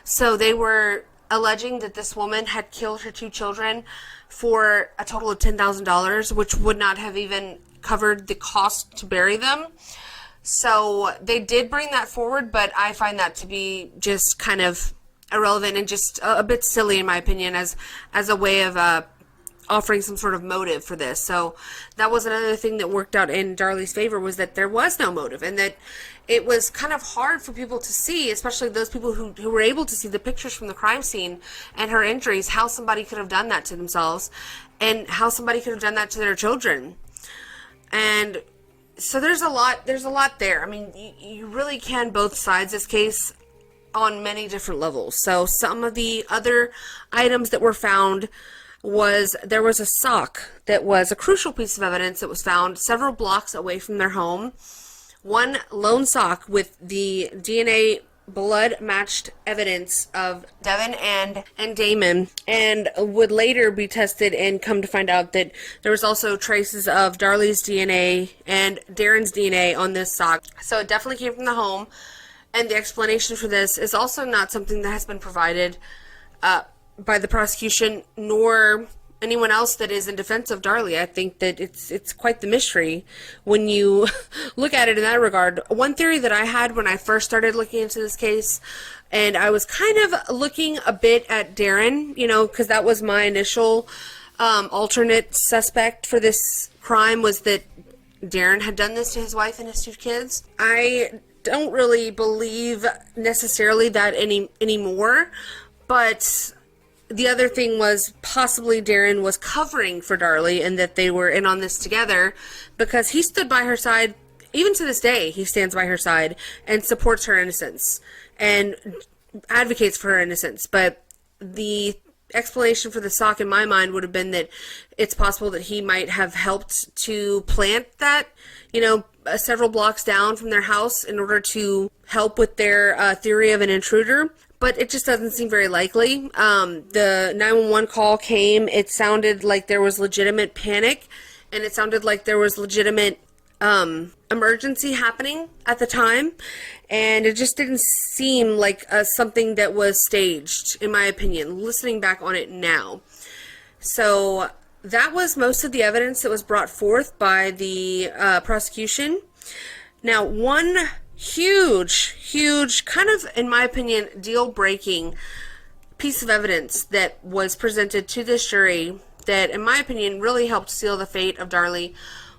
So they were alleging that this woman had killed her 2 children for a total of $10,000, which would not have even covered the cost to bury them. So they did bring that forward, but I find that to be just kind of irrelevant and just a bit silly, in my opinion, as a way of offering some sort of motive for this. So that was another thing that worked out in Darlie's favor, was that there was no motive, and that it was kind of hard for people to see, especially those people who were able to see the pictures from the crime scene and her injuries, how somebody could have done that to themselves and how somebody could have done that to their children. And so there's a lot there. I mean, you really can both sides this case on many different levels. So some of the other items that were found was there was a sock that was a crucial piece of evidence that was found several blocks away from their home. One lone sock with the DNA blood matched evidence of Devin and Damon, and would later be tested and come to find out that there was also traces of Darlie's DNA and Darren's DNA on this sock. So it definitely came from the home. And the explanation for this is also not something that has been provided by the prosecution nor anyone else that is in defense of Darlie. I think that it's quite the mystery when you look at it in that regard. One theory that I had when I first started looking into this case, and I was kind of looking a bit at Darren, because that was my initial alternate suspect for this crime, was that Darren had done this to his wife and his 2 kids. I don't really believe necessarily that anymore, but the other thing was possibly Darren was covering for Darlie and that they were in on this together, because he stood by her side. Even to this day, he stands by her side and supports her innocence and advocates for her innocence. But the explanation for the sock in my mind would have been that it's possible that he might have helped to plant that, several blocks down from their house in order to help with their theory of an intruder. But it just doesn't seem very likely. The 911 call came. It sounded like there was legitimate panic, and it sounded like there was legitimate emergency happening at the time. And it just didn't seem like something that was staged, in my opinion, listening back on it now. So that was most of the evidence that was brought forth by the prosecution. Now, one huge, kind of, in my opinion, deal-breaking piece of evidence that was presented to this jury that, in my opinion, really helped seal the fate of Darlie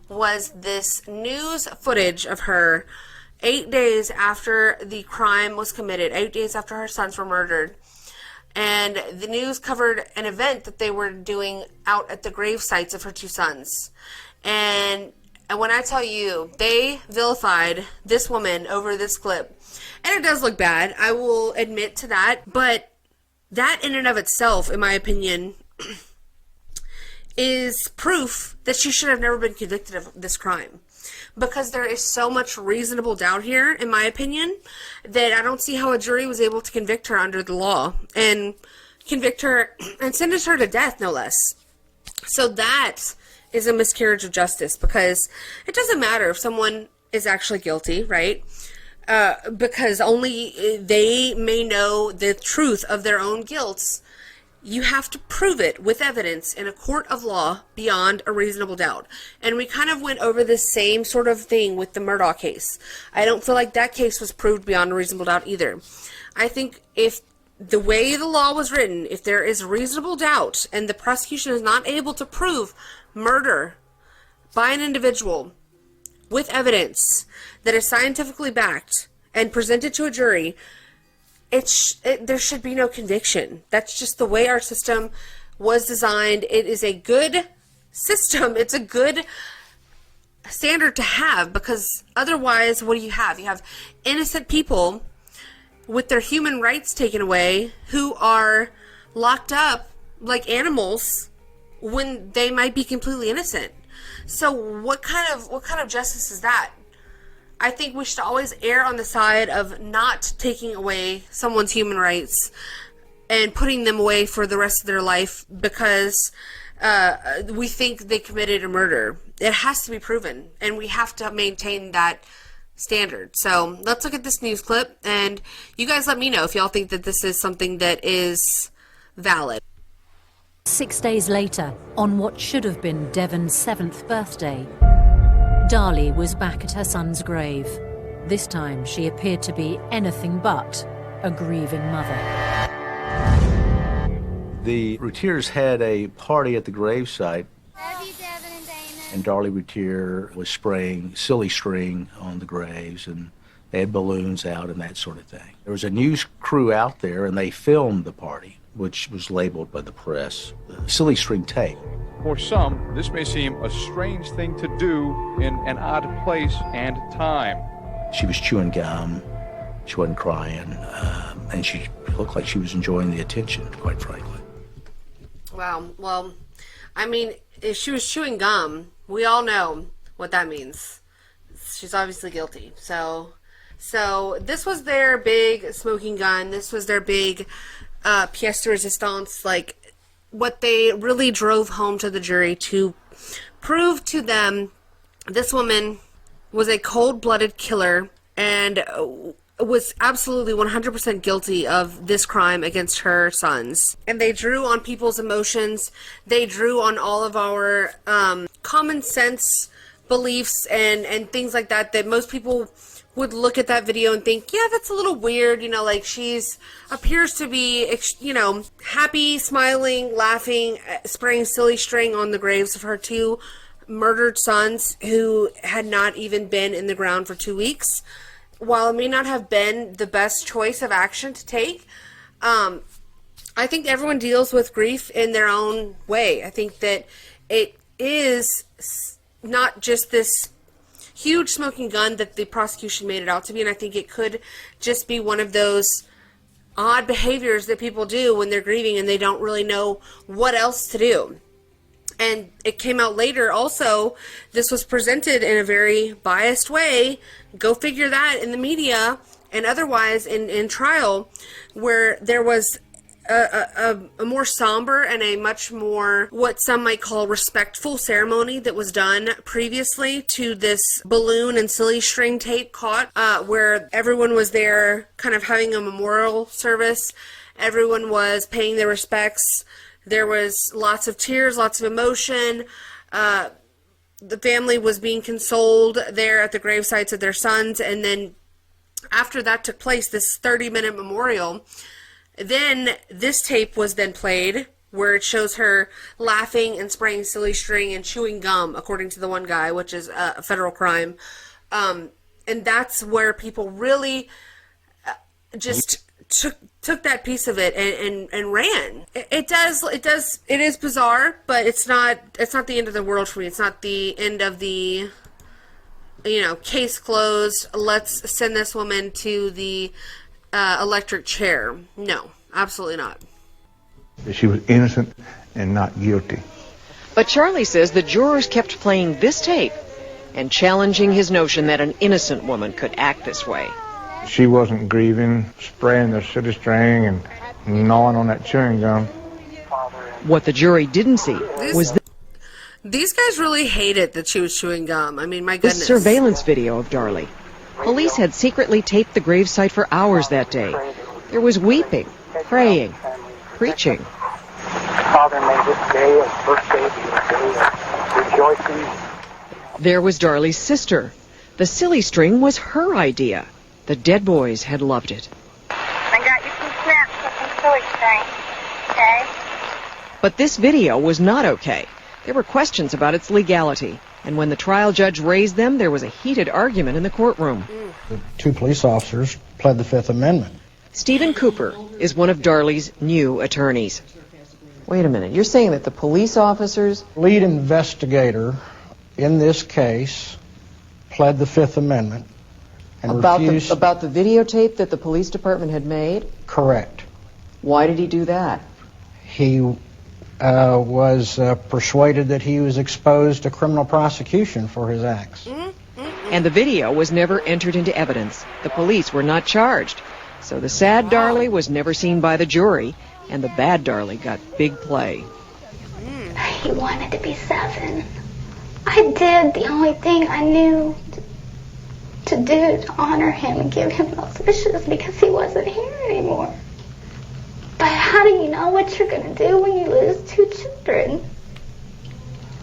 was this news footage of her 8 days after the crime was committed, 8 days after her sons were murdered. And the news covered an event that they were doing out at the grave sites of her 2 sons. And when I tell you, they vilified this woman over this clip. And it does look bad, I will admit to that. But that in and of itself, in my opinion, is proof that she should have never been convicted of this crime. Because there is so much reasonable doubt here, in my opinion, that I don't see how a jury was able to convict her under the law and convict her and sentence her to death, no less. So that is a miscarriage of justice, because it doesn't matter if someone is actually guilty, right? Because only they may know the truth of their own guilt. You have to prove it with evidence in a court of law beyond a reasonable doubt. And we kind of went over this same sort of thing with the Murdaugh case. I don't feel like that case was proved beyond a reasonable doubt either. I think if the way the law was written, if there is reasonable doubt and the prosecution is not able to prove murder by an individual with evidence that is scientifically backed and presented to a jury, there should be no conviction. That's just the way our system was designed. It is a good system. It's a good standard to have, because otherwise, what do you have? You have innocent people with their human rights taken away who are locked up like animals when they might be completely innocent. So what kind of justice is that? I think we should always err on the side of not taking away someone's human rights and putting them away for the rest of their life because we think they committed a murder. It has to be proven, and we have to maintain that standard. So let's look at this news clip, and you guys let me know if y'all think that this is something that is valid. 6 days later, on what should have been Devon's 7th birthday, Darlie was back at her son's grave. This time she appeared to be anything but a grieving mother. The Routiers had a party at the gravesite, and Darlie Routier was spraying silly string on the graves, and they had balloons out and that sort of thing. There was a news crew out there, and they filmed the party, which was labeled by the press silly string tape. For some, this may seem a strange thing to do in an odd place and time. She was chewing gum, she wasn't crying, and she looked like she was enjoying the attention, quite frankly. Wow. Well, I mean, if she was chewing gum, we all know what that means. She's obviously guilty. So this was their big smoking gun. This was their big pièce de résistance, like what they really drove home to the jury to prove to them this woman was a cold-blooded killer and was absolutely 100% guilty of this crime against her sons. And they drew on people's emotions. They drew on all of our common sense beliefs and things like that most people would look at that video and think, yeah, that's a little weird, you know, like she's appears to be, you know, happy, smiling, laughing, spraying silly string on the graves of her two murdered sons who had not even been in the ground for 2 weeks. While it may not have been the best choice of action to take, I think everyone deals with grief in their own way. I think that it is not just this huge smoking gun that the prosecution made it out to be, and I think it could just be one of those odd behaviors that people do when they're grieving and they don't really know what else to do. And it came out later also, this was presented in a very biased way, go figure that, in the media and otherwise in trial, where there was a more somber and a much more what some might call respectful ceremony that was done previously to this balloon and silly string tape caught, where everyone was there kind of having a memorial service. Everyone was paying their respects. There was lots of tears, lots of emotion. The family was being consoled there at the grave sites of their sons. And then after that took place, this 30-minute memorial, then this tape was then played where it shows her laughing and spraying silly string and chewing gum, according to the one guy, which is a federal crime. And that's where people really just took that piece of it and ran. It is bizarre, but it's not the end of the world for me. It's not the end of the, you know, case closed, let's send this woman to the electric chair. No, absolutely not. She was innocent and not guilty. But Charlie says the jurors kept playing this tape and challenging his notion that an innocent woman could act this way. She wasn't grieving, spraying the silly string and gnawing on that chewing gum. What the jury didn't see was these guys really hated that she was chewing gum. I mean, my goodness. The surveillance video of Darlie. Police had secretly taped the gravesite for hours that day. There was weeping, praying, preaching. Father made this day a birthday, a day of rejoicing. There was Darlie's sister. The silly string was her idea. The dead boys had loved it. I got you some snaps with some silly string, okay? But this video was not okay. There were questions about its legality. And when the trial judge raised them, there was a heated argument in the courtroom. The two police officers pled the Fifth Amendment. Stephen Cooper is one of Darlie's new attorneys. Wait a minute, you're saying that the police officers... Lead investigator in this case pled the Fifth Amendment and refused... About the videotape that the police department had made? Correct. Why did he do that? He was persuaded that he was exposed to criminal prosecution for his acts. And the video was never entered into evidence. The police were not charged. So the sad Darlie was never seen by the jury. and the bad Darlie got big play. He wanted to be 7. I did the only thing I knew to do to honor him and give him those wishes because he wasn't here anymore. But how do you know what you're going to do when you lose 2 children?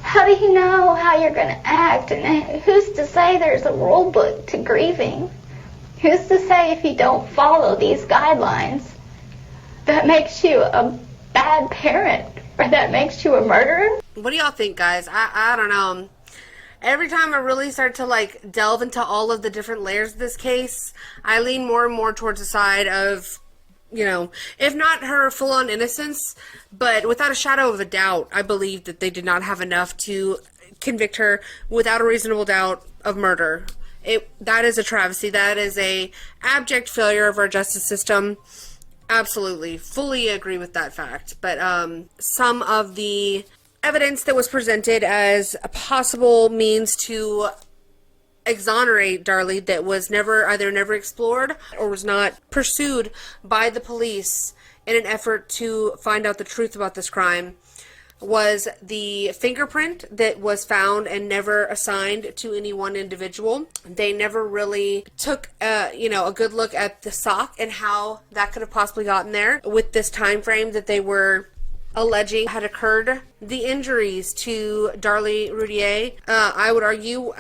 How do you know how you're going to act? And who's to say there's a rule book to grieving? Who's to say if you don't follow these guidelines that makes you a bad parent or that makes you a murderer? What do y'all think, guys? I don't know. Every time I really start to like delve into all of the different layers of this case, I lean more and more towards the side of, you know, if not her full-on innocence, but without a shadow of a doubt, I believe that they did not have enough to convict her without a reasonable doubt of murder. That is a travesty. That is a abject failure of our justice system. Absolutely. Fully agree with that fact. But some of the evidence that was presented as a possible means to exonerate Darlie that was either never explored or was not pursued by the police in an effort to find out the truth about this crime was the fingerprint that was found and never assigned to any one individual. They never really took a good look at the sock and how that could have possibly gotten there with this time frame that they were alleging had occurred. The injuries to Darlie Routier, I would argue,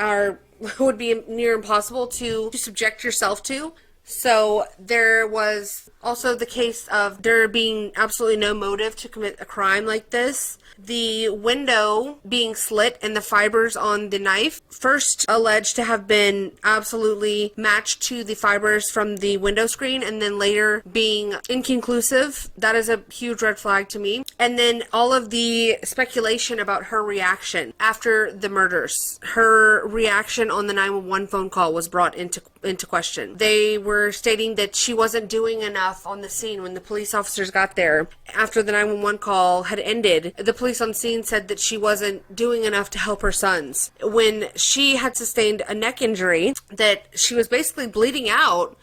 would be near impossible to subject yourself to. So there was also the case of there being absolutely no motive to commit a crime like this. The window being slit and the fibers on the knife, first alleged to have been absolutely matched to the fibers from the window screen and then later being inconclusive. That is a huge red flag to me. And then all of the speculation about her reaction after the murders. Her reaction on the 911 phone call was brought into question. They were stating that she wasn't doing enough on the scene when the police officers got there. After the 911 call had ended, the police on scene said that she wasn't doing enough to help her sons. When she had sustained a neck injury, that she was basically bleeding out,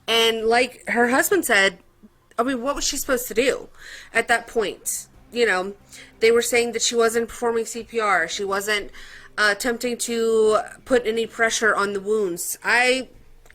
and like her husband said, I mean, what was she supposed to do at that point? You know, they were saying that she wasn't performing CPR. She wasn't attempting to put any pressure on the wounds. I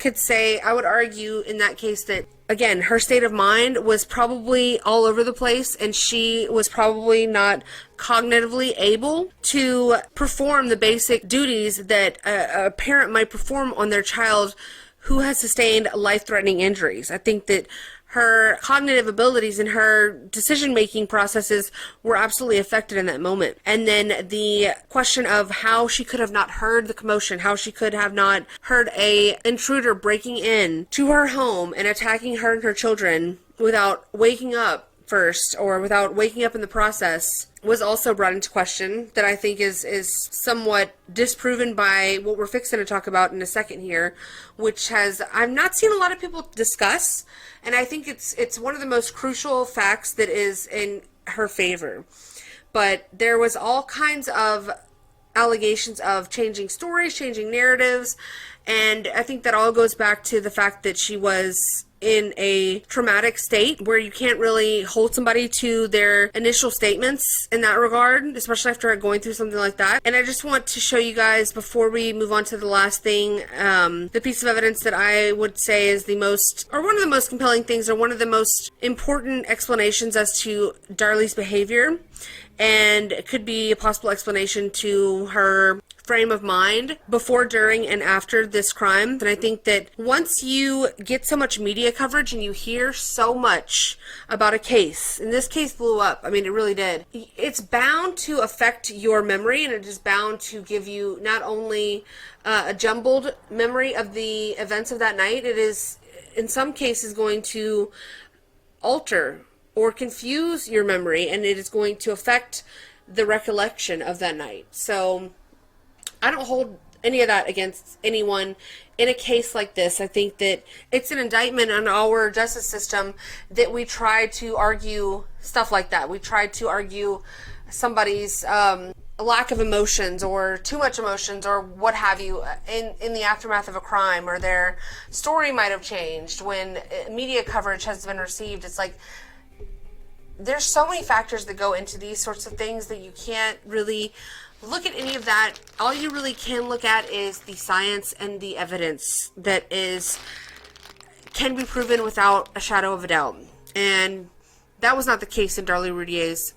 would argue in that case that, again, her state of mind was probably all over the place and she was probably not cognitively able to perform the basic duties that a parent might perform on their child who has sustained life-threatening injuries. I think that her cognitive abilities and her decision-making processes were absolutely affected in that moment. And then the question of how she could have not heard the commotion, how she could have not heard a intruder breaking in to her home and attacking her and her children without waking up first or without waking up in the process was also brought into question, that I think is somewhat disproven by what we're fixing to talk about in a second here, which I've not seen a lot of people discuss, and I think it's one of the most crucial facts that is in her favor. But there was all kinds of allegations of changing stories, changing narratives, and I think that all goes back to the fact that she was in a traumatic state where you can't really hold somebody to their initial statements in that regard, especially after going through something like that. And I just want to show you guys, before we move on to the last thing, the piece of evidence that I would say is the most, or one of the most compelling things, or one of the most important explanations as to Darlie's behavior, and it could be a possible explanation to her frame of mind before, during, and after this crime. And I think that once you get so much media coverage and you hear so much about a case, and this case blew up, I mean, it really did, it's bound to affect your memory, and it is bound to give you not only a jumbled memory of the events of that night, it is in some cases going to alter or confuse your memory, and it is going to affect the recollection of that night. So I don't hold any of that against anyone in a case like this. I think that it's an indictment on our justice system that we try to argue stuff like that. We try to argue somebody's lack of emotions or too much emotions or what have you in the aftermath of a crime, or their story might have changed when media coverage has been received. It's like, there's so many factors that go into these sorts of things that you can't really look at any of that. All you really can look at is the science and the evidence that can be proven without a shadow of a doubt. And that was not the case in Darlie Routier's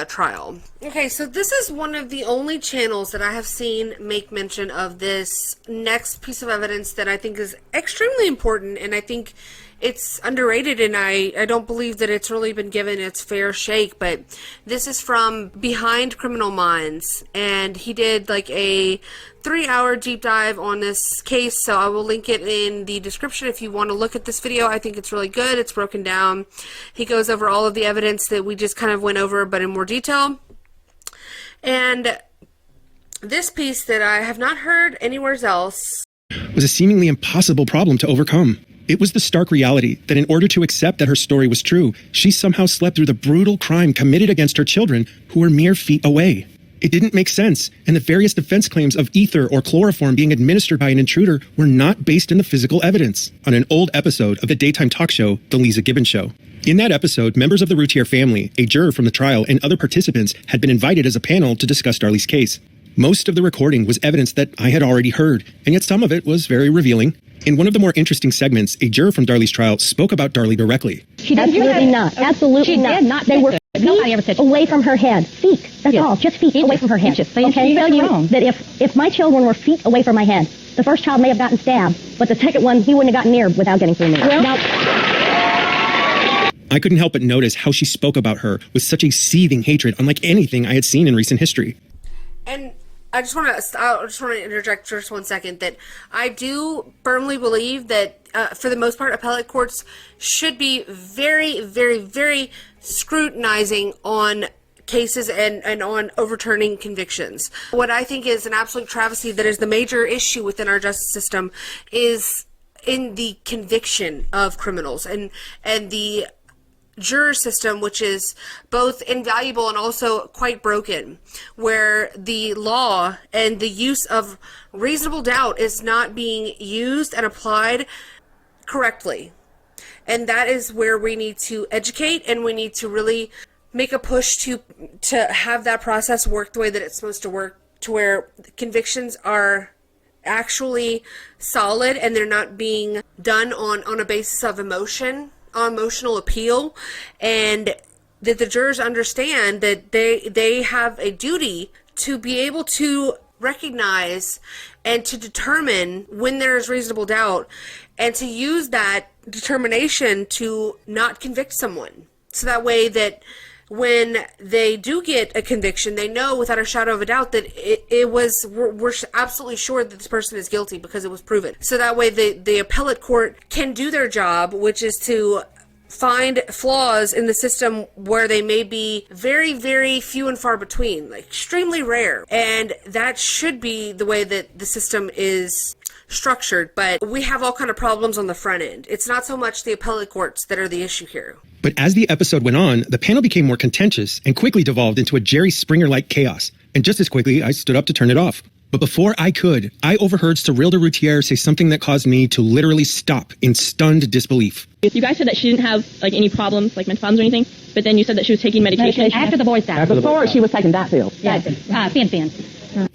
trial. Okay, so this is one of the only channels that I have seen make mention of this next piece of evidence that I think is extremely important, and I think it's underrated, and I don't believe that it's really been given its fair shake. But this is from Behind Criminal Minds, and he did like a 3-hour deep dive on this case, so I will link it in the description if you want to look at this video. I think it's really good. It's broken down. He goes over all of the evidence that we just kind of went over, but in more detail. And this piece that I have not heard anywhere else was a seemingly impossible problem to overcome. It was the stark reality that in order to accept that her story was true, she somehow slept through the brutal crime committed against her children who were mere feet away. It didn't make sense, and the various defense claims of ether or chloroform being administered by an intruder were not based in the physical evidence. On an old episode of the daytime talk show, The Lisa Gibbons Show. In that episode, members of the Routier family, a juror from the trial, and other participants had been invited as a panel to discuss Darlie's case. Most of the recording was evidence that I had already heard, and yet some of it was very revealing. In one of the more interesting segments, a juror from Darlie's trial spoke about Darlie directly. She did absolutely not. Absolutely not. They were feet away from her head. Feet. That's all. Just feet away from her head. Okay. Tell you that if my children were feet away from my head, the first child may have gotten stabbed, but the second one he wouldn't have gotten near without getting through me. I couldn't help but notice how she spoke about her with such a seething hatred, unlike anything I had seen in recent history. And I just want to interject just 1 second that I do firmly believe that for the most part, appellate courts should be very, very, very scrutinizing on cases and on overturning convictions. What I think is an absolute travesty that is the major issue within our justice system is in the conviction of criminals and the juror system, which is both invaluable and also quite broken, where the law and the use of reasonable doubt is not being used and applied correctly. And that is where we need to educate, and we need to really make a push to have that process work the way that it's supposed to work, to where convictions are actually solid and they're not being done on a basis of emotional appeal, and that the jurors understand that they have a duty to be able to recognize and to determine when there is reasonable doubt, and to use that determination to not convict someone. So that way that when they do get a conviction, they know without a shadow of a doubt that we're absolutely sure that this person is guilty because it was proven. So that way the appellate court can do their job, which is to find flaws in the system where they may be very, very few and far between, like extremely rare. And that should be the way that the system is structured. But we have all kind of problems on the front end. It's not so much the appellate courts that are the issue here. But as the episode went on, the panel became more contentious and quickly devolved into a Jerry Springer-like chaos. And just as quickly, I stood up to turn it off. But before I could, I overheard Darlie Routier say something that caused me to literally stop in stunned disbelief. You guys said that she didn't have like any problems, like mental problems or anything, but then you said that she was taking medication. After the boys died. Before she was taking that pill. Yeah, Fen.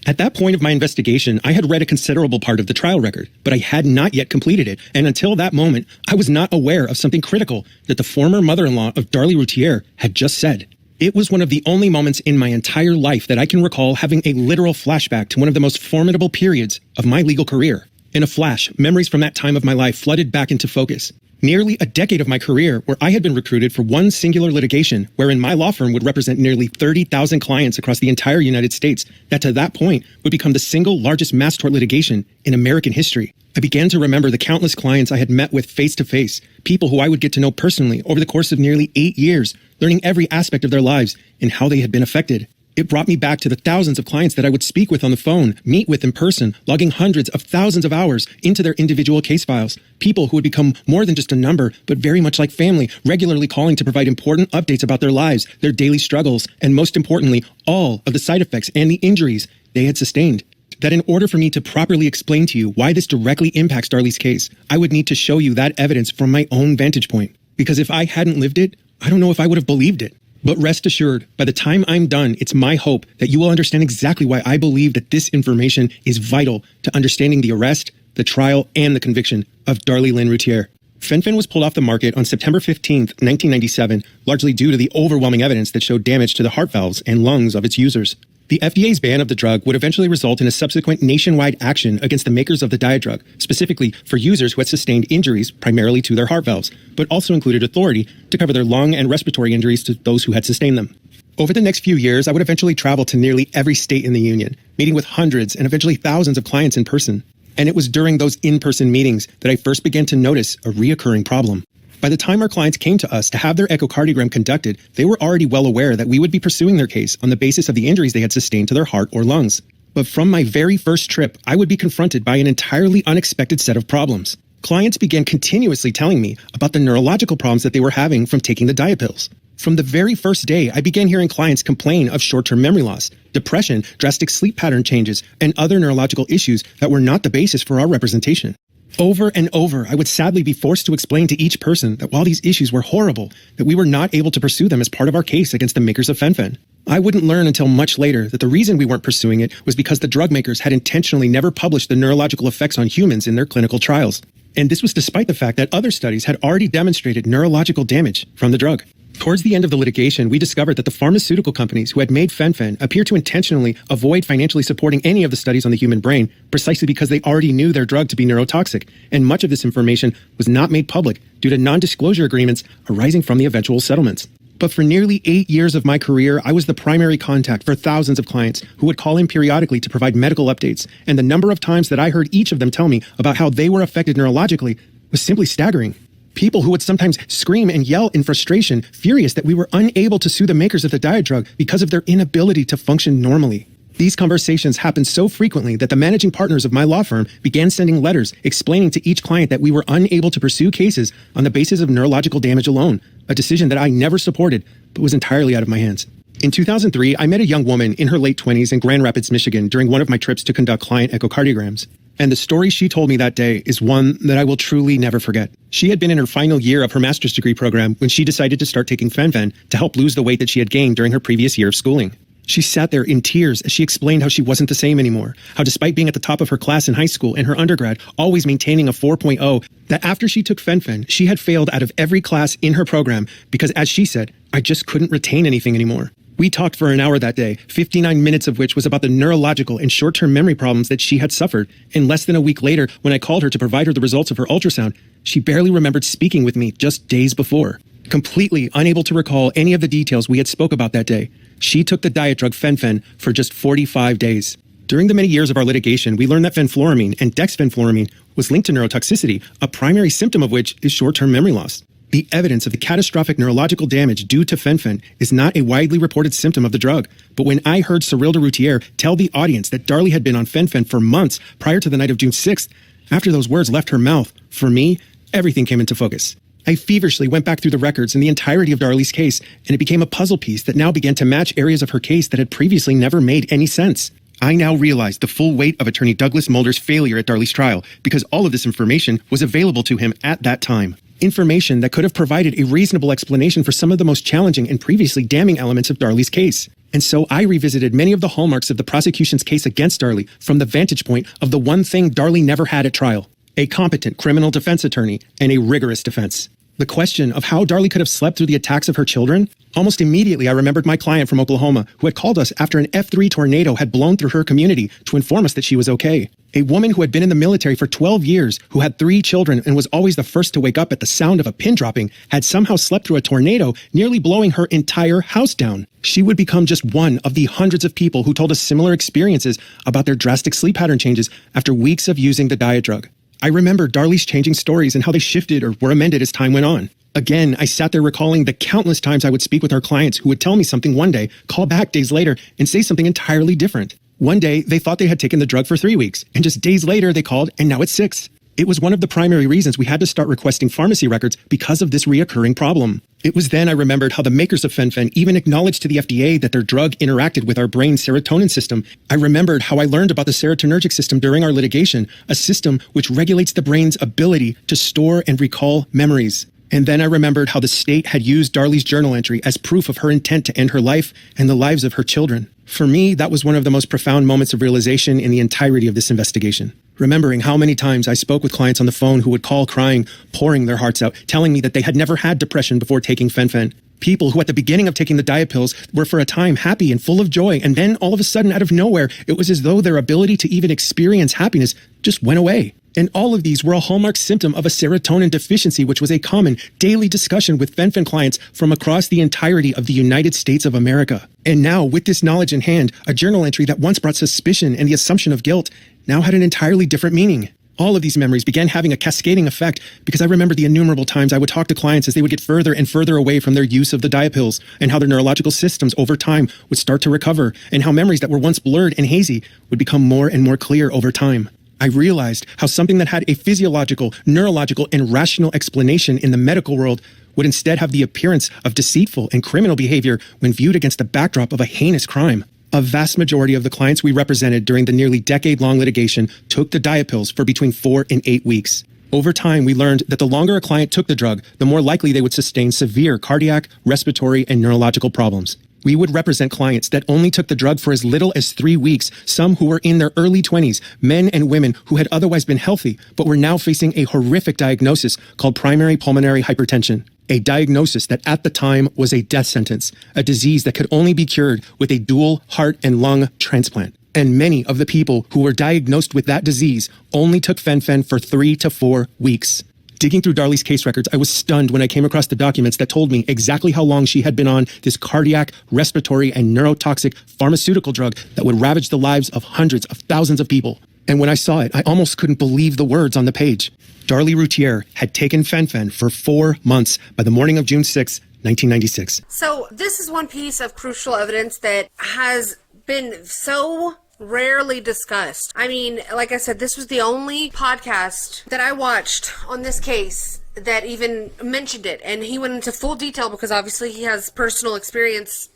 At that point of my investigation, I had read a considerable part of the trial record, but I had not yet completed it, and until that moment, I was not aware of something critical that the former mother-in-law of Darlie Routier had just said. It was one of the only moments in my entire life that I can recall having a literal flashback to one of the most formidable periods of my legal career. In a flash, memories from that time of my life flooded back into focus. Nearly a decade of my career where I had been recruited for one singular litigation, wherein my law firm would represent nearly 30,000 clients across the entire United States, that to that point would become the single largest mass tort litigation in American history. I began to remember the countless clients I had met with face to face, people who I would get to know personally over the course of nearly 8 years, learning every aspect of their lives and how they had been affected. It brought me back to the thousands of clients that I would speak with on the phone, meet with in person, logging hundreds of thousands of hours into their individual case files. People who would become more than just a number, but very much like family, regularly calling to provide important updates about their lives, their daily struggles, and most importantly, all of the side effects and the injuries they had sustained. That in order for me to properly explain to you why this directly impacts Darlie's case, I would need to show you that evidence from my own vantage point. Because if I hadn't lived it, I don't know if I would have believed it. But rest assured, by the time I'm done, it's my hope that you will understand exactly why I believe that this information is vital to understanding the arrest, the trial, and the conviction of Darlie Lynn Routier. Fen-Phen was pulled off the market on September 15th, 1997, largely due to the overwhelming evidence that showed damage to the heart valves and lungs of its users. The FDA's ban of the drug would eventually result in a subsequent nationwide action against the makers of the diet drug, specifically for users who had sustained injuries primarily to their heart valves, but also included authority to cover their lung and respiratory injuries to those who had sustained them. Over the next few years, I would eventually travel to nearly every state in the union, meeting with hundreds and eventually thousands of clients in person. And it was during those in-person meetings that I first began to notice a reoccurring problem. By the time our clients came to us to have their echocardiogram conducted, they were already well aware that we would be pursuing their case on the basis of the injuries they had sustained to their heart or lungs. But from my very first trip, I would be confronted by an entirely unexpected set of problems. Clients began continuously telling me about the neurological problems that they were having from taking the diet pills. From the very first day, I began hearing clients complain of short-term memory loss, depression, drastic sleep pattern changes, and other neurological issues that were not the basis for our representation. Over and over, I would sadly be forced to explain to each person that while these issues were horrible, that we were not able to pursue them as part of our case against the makers of Fen-Phen. I wouldn't learn until much later that the reason we weren't pursuing it was because the drug makers had intentionally never published the neurological effects on humans in their clinical trials. And this was despite the fact that other studies had already demonstrated neurological damage from the drug. Towards the end of the litigation, we discovered that the pharmaceutical companies who had made Fen-Phen appear to intentionally avoid financially supporting any of the studies on the human brain precisely because they already knew their drug to be neurotoxic, and much of this information was not made public due to non-disclosure agreements arising from the eventual settlements. But for nearly 8 years of my career, I was the primary contact for thousands of clients who would call in periodically to provide medical updates, and the number of times that I heard each of them tell me about how they were affected neurologically was simply staggering. People who would sometimes scream and yell in frustration, furious that we were unable to sue the makers of the diet drug because of their inability to function normally. These conversations happened so frequently that the managing partners of my law firm began sending letters explaining to each client that we were unable to pursue cases on the basis of neurological damage alone, a decision that I never supported, but was entirely out of my hands. In 2003, I met a young woman in her late 20s in Grand Rapids, Michigan during one of my trips to conduct client echocardiograms. And the story she told me that day is one that I will truly never forget. She had been in her final year of her master's degree program when she decided to start taking Fen-Phen to help lose the weight that she had gained during her previous year of schooling. She sat there in tears as she explained how she wasn't the same anymore, how despite being at the top of her class in high school and her undergrad, always maintaining a 4.0, that after she took Fen-Phen, she had failed out of every class in her program because, as she said, I just couldn't retain anything anymore. We talked for an hour that day, 59 minutes of which was about the neurological and short-term memory problems that she had suffered. And less than a week later, when I called her to provide her the results of her ultrasound, she barely remembered speaking with me just days before. Completely unable to recall any of the details we had spoke about that day, she took the diet drug Fen-Phen for just 45 days. During the many years of our litigation, we learned that fenfluramine and dexfenfluramine was linked to neurotoxicity, a primary symptom of which is short-term memory loss. The evidence of the catastrophic neurological damage due to Fen-Phen is not a widely reported symptom of the drug, but when I heard Darlie Routier tell the audience that Darlie had been on Fen-Phen for months prior to the night of June 6th, after those words left her mouth, for me, everything came into focus. I feverishly went back through the records and the entirety of Darlie's case, and it became a puzzle piece that now began to match areas of her case that had previously never made any sense. I now realized the full weight of Attorney Douglas Mulder's failure at Darlie's trial because all of this information was available to him at that time. Information that could have provided a reasonable explanation for some of the most challenging and previously damning elements of Darlie's case. And so I revisited many of the hallmarks of the prosecution's case against Darlie from the vantage point of the one thing Darlie never had at trial: a competent criminal defense attorney and a rigorous defense. The question of how Darlie could have slept through the attacks of her children? Almost immediately, I remembered my client from Oklahoma who had called us after an F3 tornado had blown through her community to inform us that she was okay. A woman who had been in the military for 12 years, who had 3 children and was always the first to wake up at the sound of a pin dropping, had somehow slept through a tornado, nearly blowing her entire house down. She would become just one of the hundreds of people who told us similar experiences about their drastic sleep pattern changes after weeks of using the diet drug. I remember Darlie's changing stories and how they shifted or were amended as time went on. Again, I sat there recalling the countless times I would speak with our clients who would tell me something one day, call back days later, and say something entirely different. One day, they thought they had taken the drug for 3 weeks, and just days later they called, and now it's 6. It was one of the primary reasons we had to start requesting pharmacy records because of this reoccurring problem. It was then I remembered how the makers of Fen-Phen even acknowledged to the FDA that their drug interacted with our brain's serotonin system. I remembered how I learned about the serotonergic system during our litigation, a system which regulates the brain's ability to store and recall memories. And then I remembered how the state had used Darlie's journal entry as proof of her intent to end her life and the lives of her children. For me, that was one of the most profound moments of realization in the entirety of this investigation. Remembering how many times I spoke with clients on the phone who would call crying, pouring their hearts out, telling me that they had never had depression before taking fen-phen. People who at the beginning of taking the diet pills were for a time happy and full of joy, and then all of a sudden, out of nowhere, it was as though their ability to even experience happiness just went away. And all of these were a hallmark symptom of a serotonin deficiency, which was a common daily discussion with fen-phen clients from across the entirety of the United States of America. And now, with this knowledge in hand, a journal entry that once brought suspicion and the assumption of guilt now had an entirely different meaning. All of these memories began having a cascading effect because I remember the innumerable times I would talk to clients as they would get further and further away from their use of the diet pills, and how their neurological systems over time would start to recover, and how memories that were once blurred and hazy would become more and more clear over time. I realized how something that had a physiological, neurological, and rational explanation in the medical world would instead have the appearance of deceitful and criminal behavior when viewed against the backdrop of a heinous crime. A vast majority of the clients we represented during the nearly decade-long litigation took the diet pills for between 4 and 8 weeks. Over time, we learned that the longer a client took the drug, the more likely they would sustain severe cardiac, respiratory, and neurological problems. We would represent clients that only took the drug for as little as 3 weeks, some who were in their early 20s, men and women who had otherwise been healthy, but were now facing a horrific diagnosis called primary pulmonary hypertension. A diagnosis that at the time was a death sentence, a disease that could only be cured with a dual heart and lung transplant. And many of the people who were diagnosed with that disease only took fen-phen for 3 to 4 weeks. Digging through Darlie's case records, I was stunned when I came across the documents that told me exactly how long she had been on this cardiac, respiratory, and neurotoxic pharmaceutical drug that would ravage the lives of hundreds of thousands of people. And when I saw it, I almost couldn't believe the words on the page. Darlie Routier had taken fen-phen for 4 months by the morning of June 6, 1996. So this is one piece of crucial evidence that has been so rarely discussed. I mean, like I said, this was the only podcast that I watched on this case that even mentioned it, and he went into full detail because obviously he has personal experience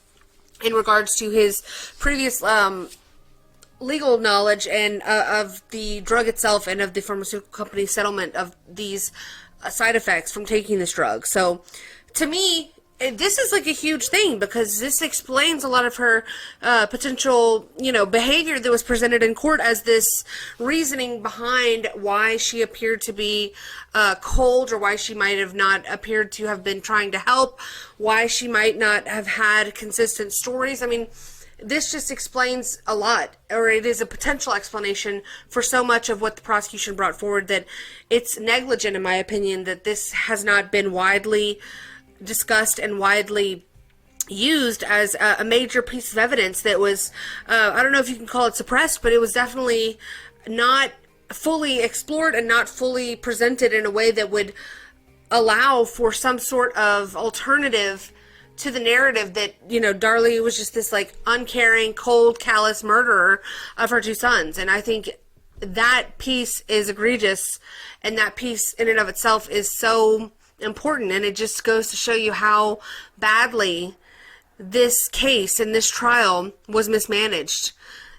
in regards to his previous legal knowledge and of the drug itself and of the pharmaceutical company settlement of these side effects from taking this drug. So to me, this is like a huge thing because this explains a lot of her potential, behavior that was presented in court as this reasoning behind why she appeared to be cold, or why she might have not appeared to have been trying to help, why she might not have had consistent stories. I mean, this just explains a lot, or it is a potential explanation for so much of what the prosecution brought forward, that it's negligent, in my opinion, that this has not been widely discussed and widely used as a major piece of evidence that was, I don't know if you can call it suppressed, but it was definitely not fully explored and not fully presented in a way that would allow for some sort of alternative to the narrative that, Darlie was just this like uncaring, cold, callous murderer of her 2 sons. And I think that piece is egregious, and that piece in and of itself is so important, and it just goes to show you how badly this case and this trial was mismanaged.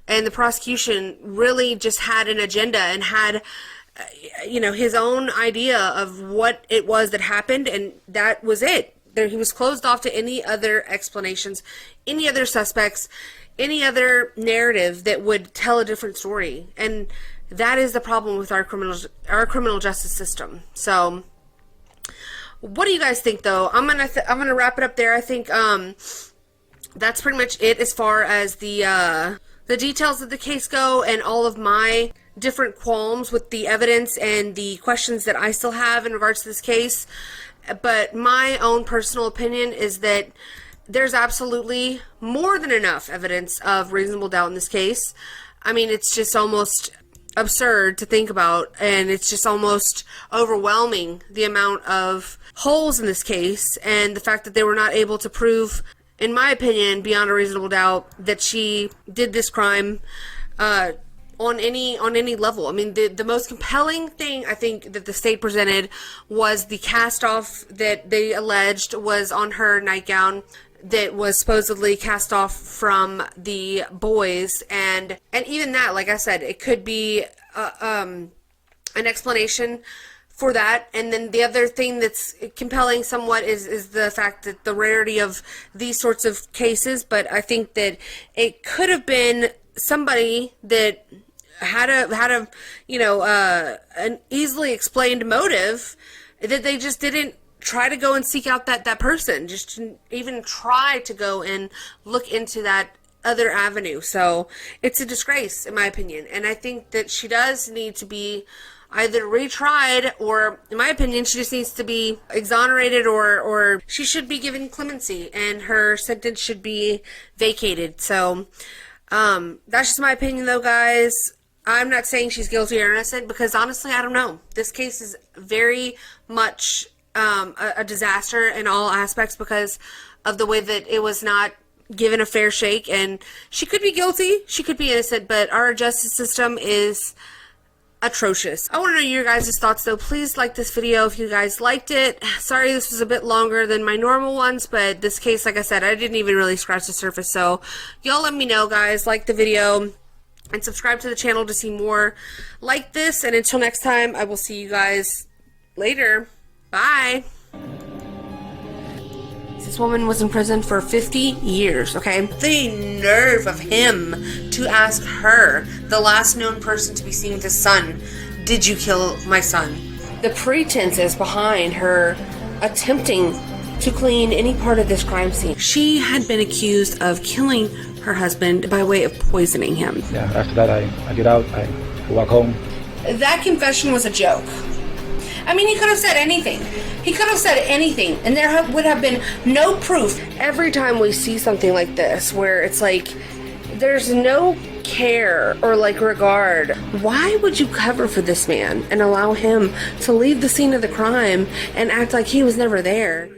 And the prosecution really just had an agenda and had his own idea of what it was that happened, and that was it. He was closed off to any other explanations, any other suspects, any other narrative that would tell a different story. And that is the problem with our criminal justice system. So what do you guys think, though? I'm gonna wrap it up there. I think that's pretty much it as far as the details of the case go, and all of my different qualms with the evidence and the questions that I still have in regards to this case. But my own personal opinion is that there's absolutely more than enough evidence of reasonable doubt in this case. I mean, it's just almost absurd to think about, and it's just almost overwhelming, the amount of holes in this case, and the fact that they were not able to prove, in my opinion, beyond a reasonable doubt, that she did this crime on any level. I mean, the most compelling thing I think that the state presented was the cast off that they alleged was on her nightgown, that was supposedly cast off from the boys, and even that, like I said, it could be an explanation for that. And then the other thing that's compelling somewhat is the fact that the rarity of these sorts of cases. But I think that it could have been somebody that had a an easily explained motive, that they just didn't try to go and seek out that person, just to even try to go and look into that other avenue. So it's a disgrace, in my opinion, and I think that she does need to be either retried, or in my opinion she just needs to be exonerated, or she should be given clemency and her sentence should be vacated. So that's just my opinion though, guys. I'm not saying she's guilty or innocent, because honestly I don't know. This case is very much a disaster in all aspects because of the way that it was not given a fair shake, and she could be guilty, she could be innocent, but our justice system is atrocious. I want to know your guys' thoughts though. Please like this video if you guys liked it. Sorry this was a bit longer than my normal ones, but this case, like I said, I didn't even really scratch the surface. So y'all let me know, guys. Like the video and subscribe to the channel to see more like this, and until next time, I will see you guys later. Bye. This woman was in prison for 50 years, okay? The nerve of him to ask her, the last known person to be seen with his son, did you kill my son? The pretense is behind her attempting to clean any part of this crime scene. She had been accused of killing her husband by way of poisoning him. Yeah, after that I get out, I walk home. That confession was a joke. I mean, he could have said anything. He could have said anything, and there would have been no proof. Every time we see something like this, where it's like, there's no care or like regard, why would you cover for this man and allow him to leave the scene of the crime and act like he was never there?